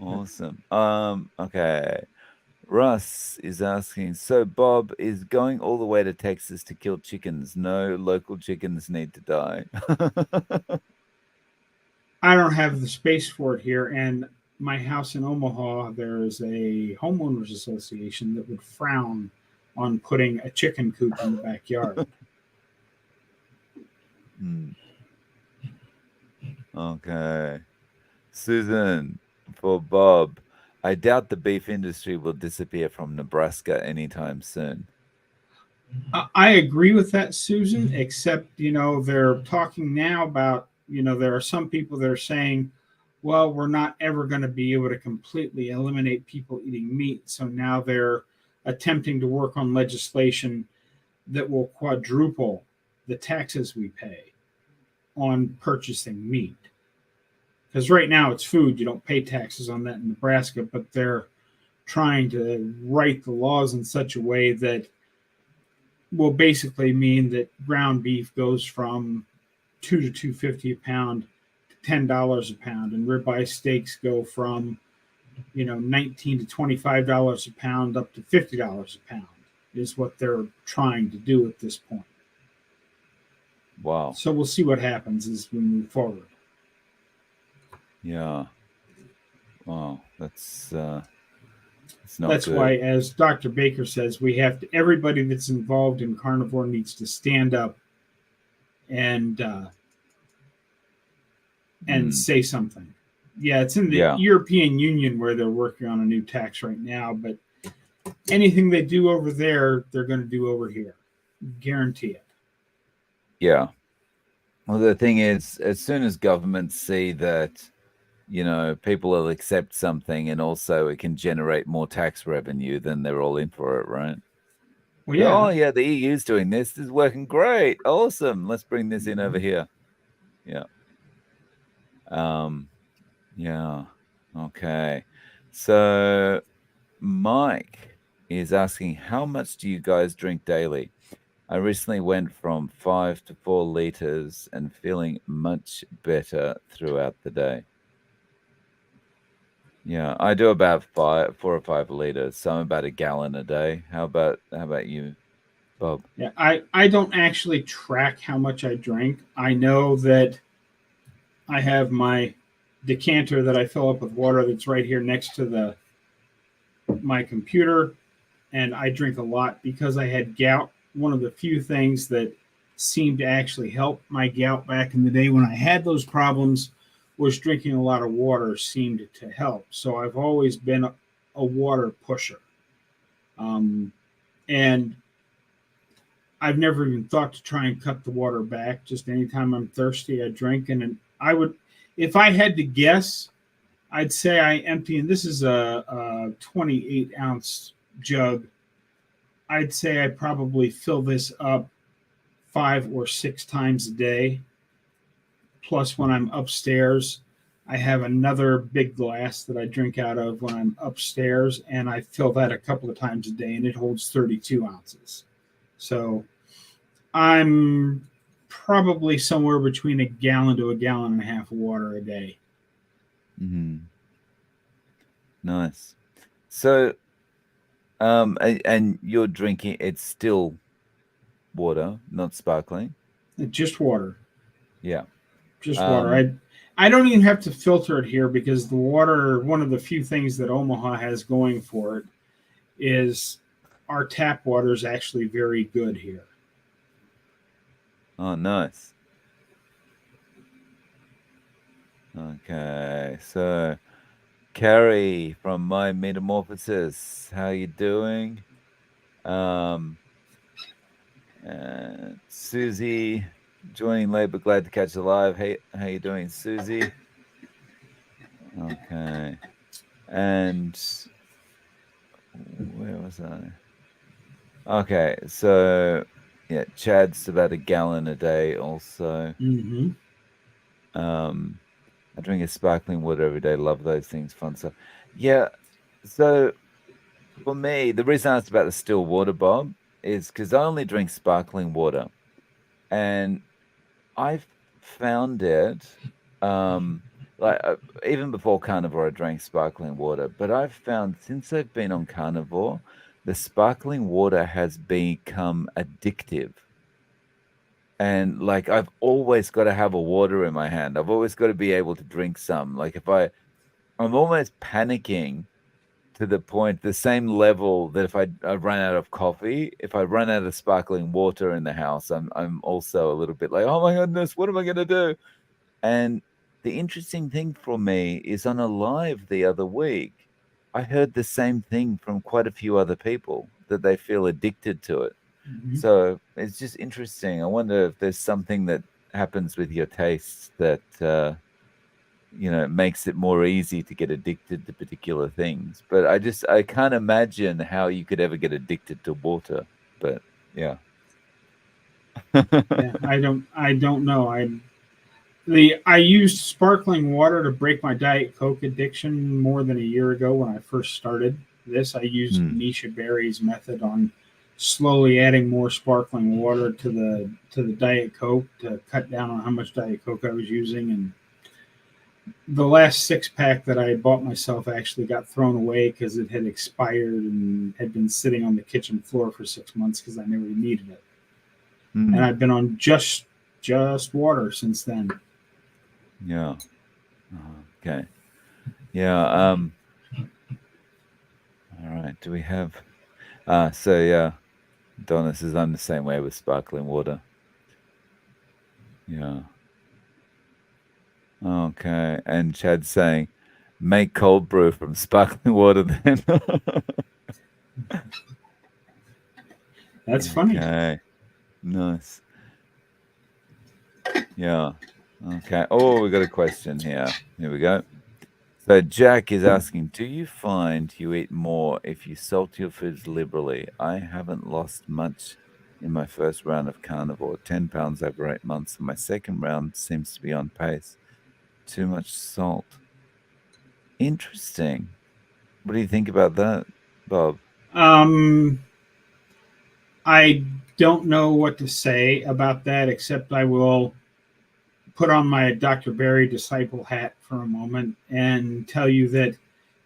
Awesome. Okay. Russ is asking, so Bob is going all the way to Texas to kill chickens. No local chickens need to die. I don't have the space for it here, and my house in Omaha, there is a homeowners association that would frown on putting a chicken coop in the backyard. Hmm. Okay. Susan, for Bob, I doubt the beef industry will disappear from Nebraska anytime soon. I agree with that, Susan, except, they're talking now about, there are some people that are saying, well, we're not ever going to be able to completely eliminate people eating meat. So now they're attempting to work on legislation that will quadruple the taxes we pay on purchasing meat. Because right now it's food, you don't pay taxes on that in Nebraska, but they're trying to write the laws in such a way that will basically mean that ground beef goes from 2 to 2.50 a pound to $10 a pound, and ribeye steaks go from 19 to $25 a pound up to $50 a pound is what they're trying to do at this point. Wow. So we'll see what happens as we move forward. Yeah. Wow. It's not That's why, good. as Dr. Baker says, we have to. Everybody that's involved in carnivore needs to stand up and Mm. say something. Yeah, it's in the Yeah. European Union where they're working on a new tax right now, but anything they do over there, they're going to do over here. Guarantee it. Yeah. Well, the thing is, as soon as governments see that, people will accept something and also it can generate more tax revenue, then they're all in for it, right? Well, Oh, yeah, yeah, the EU's doing this. This is working great. Awesome. Let's bring this in over here. Yeah. Um, yeah. Okay. So Mike is asking, how much do you guys drink daily? I recently went from 5 to 4 liters and feeling much better throughout the day. Yeah, I do about 4 or 5 liters, so I'm about a gallon a day. How about you, Bob? yeah. I don't actually track how much I drink. I know that I have my decanter that I fill up with water that's right here next to the my computer, and I drink a lot because I had gout. One of the few things that seemed to actually help my gout back in the day when I had those problems was drinking a lot of water seemed to help. So I've always been a water pusher. Um, and I've never even thought to try and cut the water back. Just anytime I'm thirsty, I drink. And I would, if I had to guess, I'd say I empty, and this is a 28-ounce jug. I'd say I probably fill this up 5 or 6 times a day. Plus, when I'm upstairs, I have another big glass that I drink out of when I'm upstairs, and I fill that a couple of times a day, and it holds 32 ounces. So I'm probably somewhere between a gallon to a gallon and a half of water a day. Hmm. Nice. So, and you're drinking, it's still water, not sparkling. Just water. Yeah. Just water. Um, I don't even have to filter it here because the water, one of the few things that Omaha has going for it is our tap water is actually very good here. oh, nice. Okay. So Carrie from My Metamorphosis. How you doing? Um, and Susie joining late but glad to catch you live. Hey, how you doing, Susie? Okay. And where was I? Okay, so yeah, Chad's about a gallon a day also. Mm-hmm. Um, I drink a sparkling water every day. Love those things. Fun stuff. Yeah. So for me, the reason I asked about the still water, Bob, is because I only drink sparkling water, and I've found it, um, like even before Carnivore, I drank sparkling water, but I've found since I've been on Carnivore, the sparkling water has become addictive. And like I've always got to have a water in my hand. I've always got to be able to drink some. Like if I'm almost panicking to the point, the same level that if I run out of coffee, if I run out of sparkling water in the house, I'm also a little bit like, oh my goodness, what am I gonna do? And the interesting thing for me is on a live the other week, I heard the same thing from quite a few other people that they feel addicted to it. Mm-hmm. So it's just interesting. I wonder if there's something that happens with your tastes that it makes it more easy to get addicted to particular things. But I can't imagine how you could ever get addicted to water. But yeah. Yeah, I don't know. I used sparkling water to break my Diet Coke addiction more than a year ago when I first started this. I used Hmm. Misha Berry's method on slowly adding more sparkling water to the Diet Coke to cut down on how much Diet Coke I was using. And the last six pack that I had bought myself actually got thrown away because it had expired and had been sitting on the kitchen floor for 6 months because I never needed it. And Hmm. I've been on just water since then. Yeah. Okay. Yeah. All right. Do we have? So yeah, Donna says I'm the same way with sparkling water. Yeah. Okay. And Chad's saying, make cold brew from sparkling water then. That's funny. Okay. Nice. Yeah. Okay. Oh, we got a question here. Here we go. So Jack is asking, do you find you eat more if you salt your foods liberally? I haven't lost much in my first round of carnivore, 10 pounds over 8 months. And my second round seems to be on pace. Too much salt. Interesting. What do you think about that, Bob? Um, I don't know what to say about that, except I will put on my Dr. Barry disciple hat for a moment and tell you that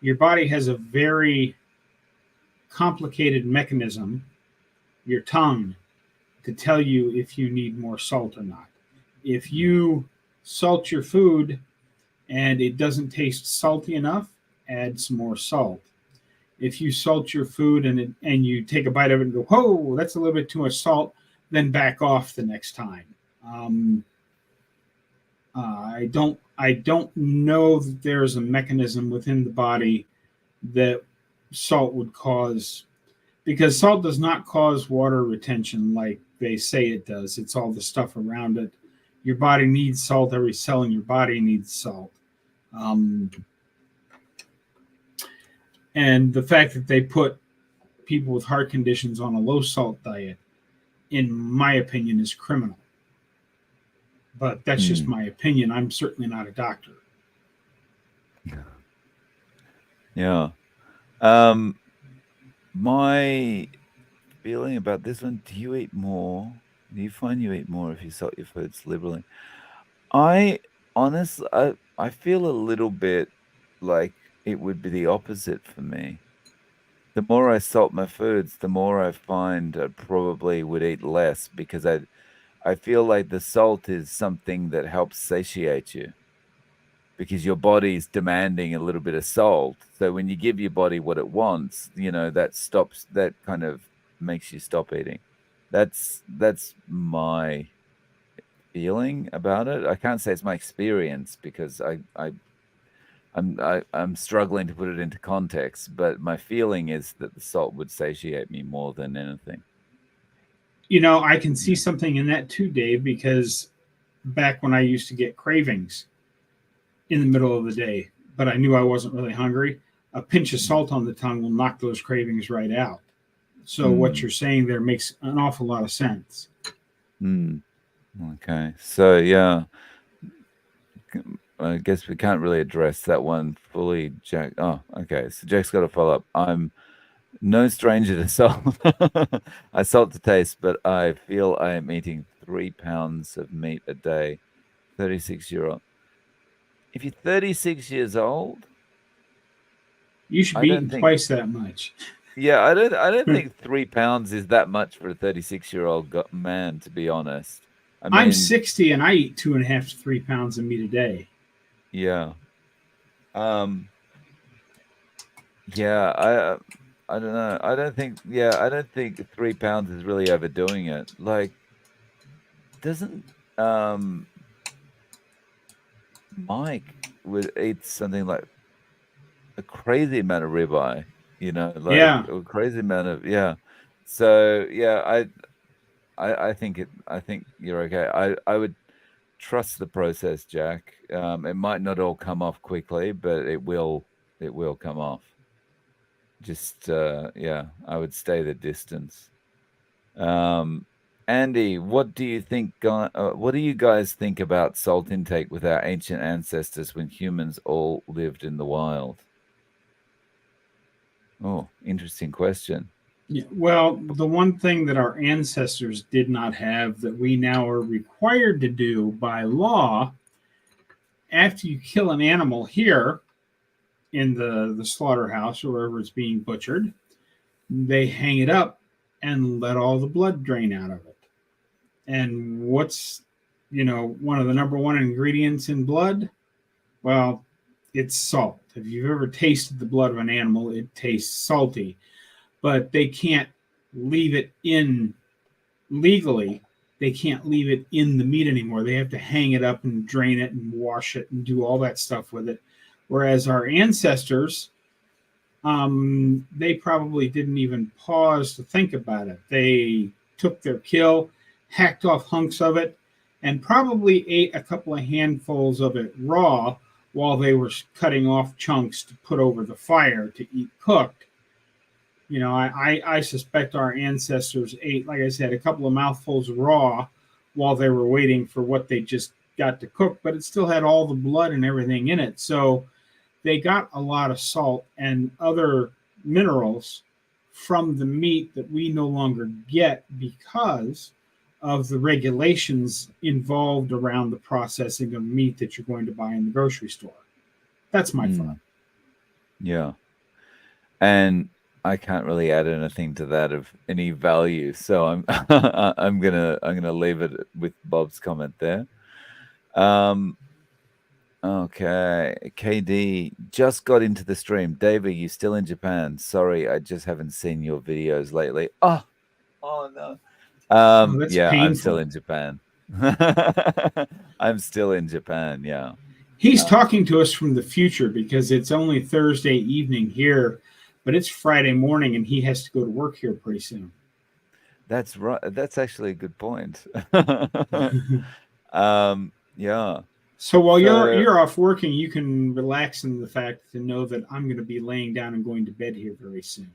your body has a very complicated mechanism, your tongue, to tell you if you need more salt or not. If you salt your food and it doesn't taste salty enough, add some more salt. If you salt your food and you take a bite of it and go, whoa, that's a little bit too much salt, then back off the next time. Um, I don't know that there's a mechanism within the body that salt would cause, because salt does not cause water retention like they say it does. It's all the stuff around it. Your body needs salt. Every cell in your body needs salt. Um, and the fact that they put people with heart conditions on a low salt diet, in my opinion, is criminal. But that's just Hmm. my opinion. I'm certainly not a doctor. Yeah. Um, my feeling about this one, do you eat more? Do you find you eat more if you salt your foods liberally? I honestly, I feel a little bit like it would be the opposite for me. The more I salt my foods, the more I find I probably would eat less because I feel like the salt is something that helps satiate you because your body's demanding a little bit of salt. So when you give your body what it wants, that kind of makes you stop eating. That's my feeling about it. I can't say it's my experience because I I'm struggling to put it into context, but my feeling is that the salt would satiate me more than anything. I can see Yeah. something in that too, Dave, because back when I used to get cravings in the middle of the day, but I knew I wasn't really hungry, a pinch of Mm. salt on the tongue will knock those cravings right out. So what Mm. you're saying there makes an awful lot of sense. Mm. Okay. So yeah, I guess we can't really address that one fully, Jack. Oh, okay. So Jack's got to follow up. I'm no stranger to salt. I salt to taste, but I feel I am eating 3 pounds of meat a day. 36-year-old. If you're 36 years old, You should I be don't eating think. twice that much. Yeah, I don't think 3 pounds is that much for a 36-year-old man. To be honest, I I'm mean, 60 and I eat 2.5 to 3 pounds of meat a day. yeah, um, yeah. I don't know. I don't think. Yeah, I don't think 3 pounds is really overdoing it. Like, doesn't um Mike would eat something like a crazy amount of ribeye, like Yeah, a crazy amount of, yeah. So yeah, I think you're okay. I would trust the process, Jack. It might not all come off quickly, but it will come off. Just yeah, I would stay the distance. Um, Andy, what do you guys think about salt intake with our ancient ancestors when humans all lived in the wild? Oh, interesting question. yeah. Well, the one thing that our ancestors did not have that we now are required to do by law, after you kill an animal here in the slaughterhouse or wherever it's being butchered, they hang it up and let all the blood drain out of it. And what's, one of the number one ingredients in blood? Well, it's salt. If you've ever tasted the blood of an animal, it tastes salty, but they can't leave it in legally. They can't leave it in the meat anymore. They have to hang it up and drain it and wash it and do all that stuff with it. Whereas our ancestors, they probably didn't even pause to think about it. They took their kill, hacked off hunks of it, and probably ate a couple of handfuls of it raw while they were cutting off chunks to put over the fire to eat cooked. I suspect our ancestors ate, like I said, a couple of mouthfuls raw while they were waiting for what they just got to cook, but it still had all the blood and everything in it. So they got a lot of salt and other minerals from the meat that we no longer get because of the regulations involved around the processing of meat that you're going to buy in the grocery store. That's my thought. Mm, yeah. And I can't really add anything to that of any value. So I'm I'm gonna leave it with Bob's comment there. Um, okay. KD just got into the stream. Dave, are you still in Japan? Sorry, I just haven't seen your videos lately. Oh no. Oh, that's Yeah, I'm still painful. in Japan. I'm still in Japan, yeah. He's Uh, talking to us from the future because it's only Thursday evening here, but it's Friday morning and he has to go to work here pretty soon. that's right. That's actually a good point. Yeah. So while So, you're off working, you can relax in the fact to know that I'm going to be laying down and going to bed here very soon,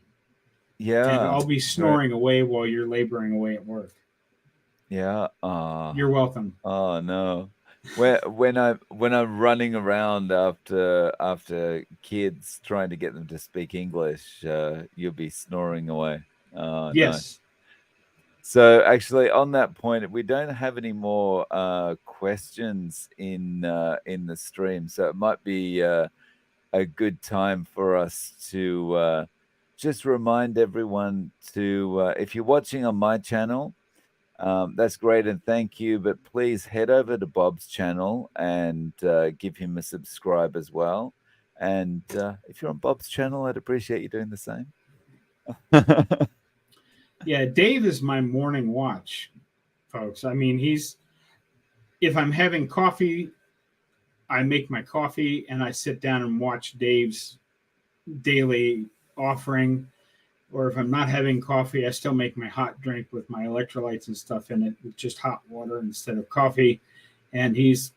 and yeah. I'll be Very, snoring away while you're laboring away at work. yeah. You're welcome. Oh no. When I'm running around after kids trying to get them to speak English, you'll be snoring away. Oh, nice. Yes. So actually, on that point, we don't have any more questions in the stream, so it might be a good time for us to just remind everyone to, if you're watching on my channel, that's great and thank you. But please head over to Bob's channel and give him a subscribe as well. And if you're on Bob's channel, I'd appreciate you doing the same. Yeah, Dave is my morning watch, folks. I mean, he's if I'm having coffee I make my coffee and I sit down and watch Dave's daily offering. Or if I'm not having coffee, I still make my hot drink with my electrolytes and stuff in it with just hot water instead of coffee. And he's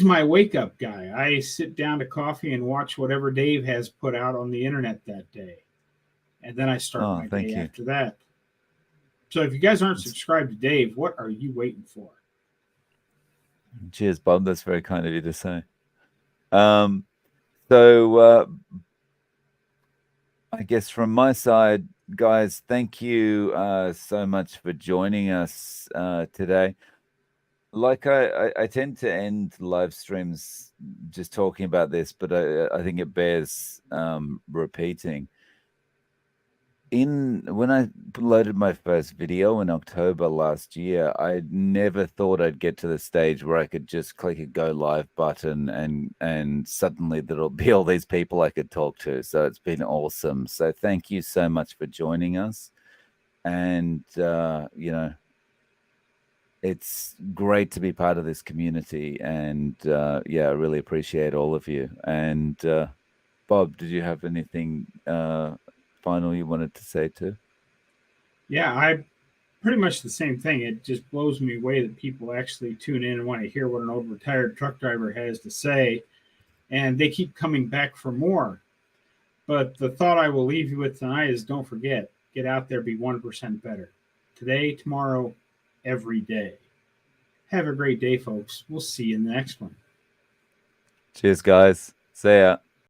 my wake up guy. I sit down to coffee and watch whatever Dave has put out on the internet that day. And then I start Oh, my thank day you. after that. So if you guys aren't subscribed to Dave, what are you waiting for? Cheers, Bob. That's very kind of you to say. Um, so I guess from my side, guys, thank you so much for joining us today. Like I tend to end live streams just talking about this, but I think it bears repeating. When I loaded my first video in October last year, I never thought I'd get to the stage where I could just click a go live button and suddenly there'll be all these people I could talk to. So it's been awesome. So thank you so much for joining us. And it's great to be part of this community. And yeah, I really appreciate all of you. And Bob, did you have anything final you wanted to say too? Yeah, I pretty much the same thing. It just blows me away that people actually tune in and want to hear what an old retired truck driver has to say. And they keep coming back for more. But the thought I will leave you with tonight is don't forget, get out there, be 1% better. Today, tomorrow, every day. Have a great day, folks. We'll see you in the next one. Cheers, guys. See ya.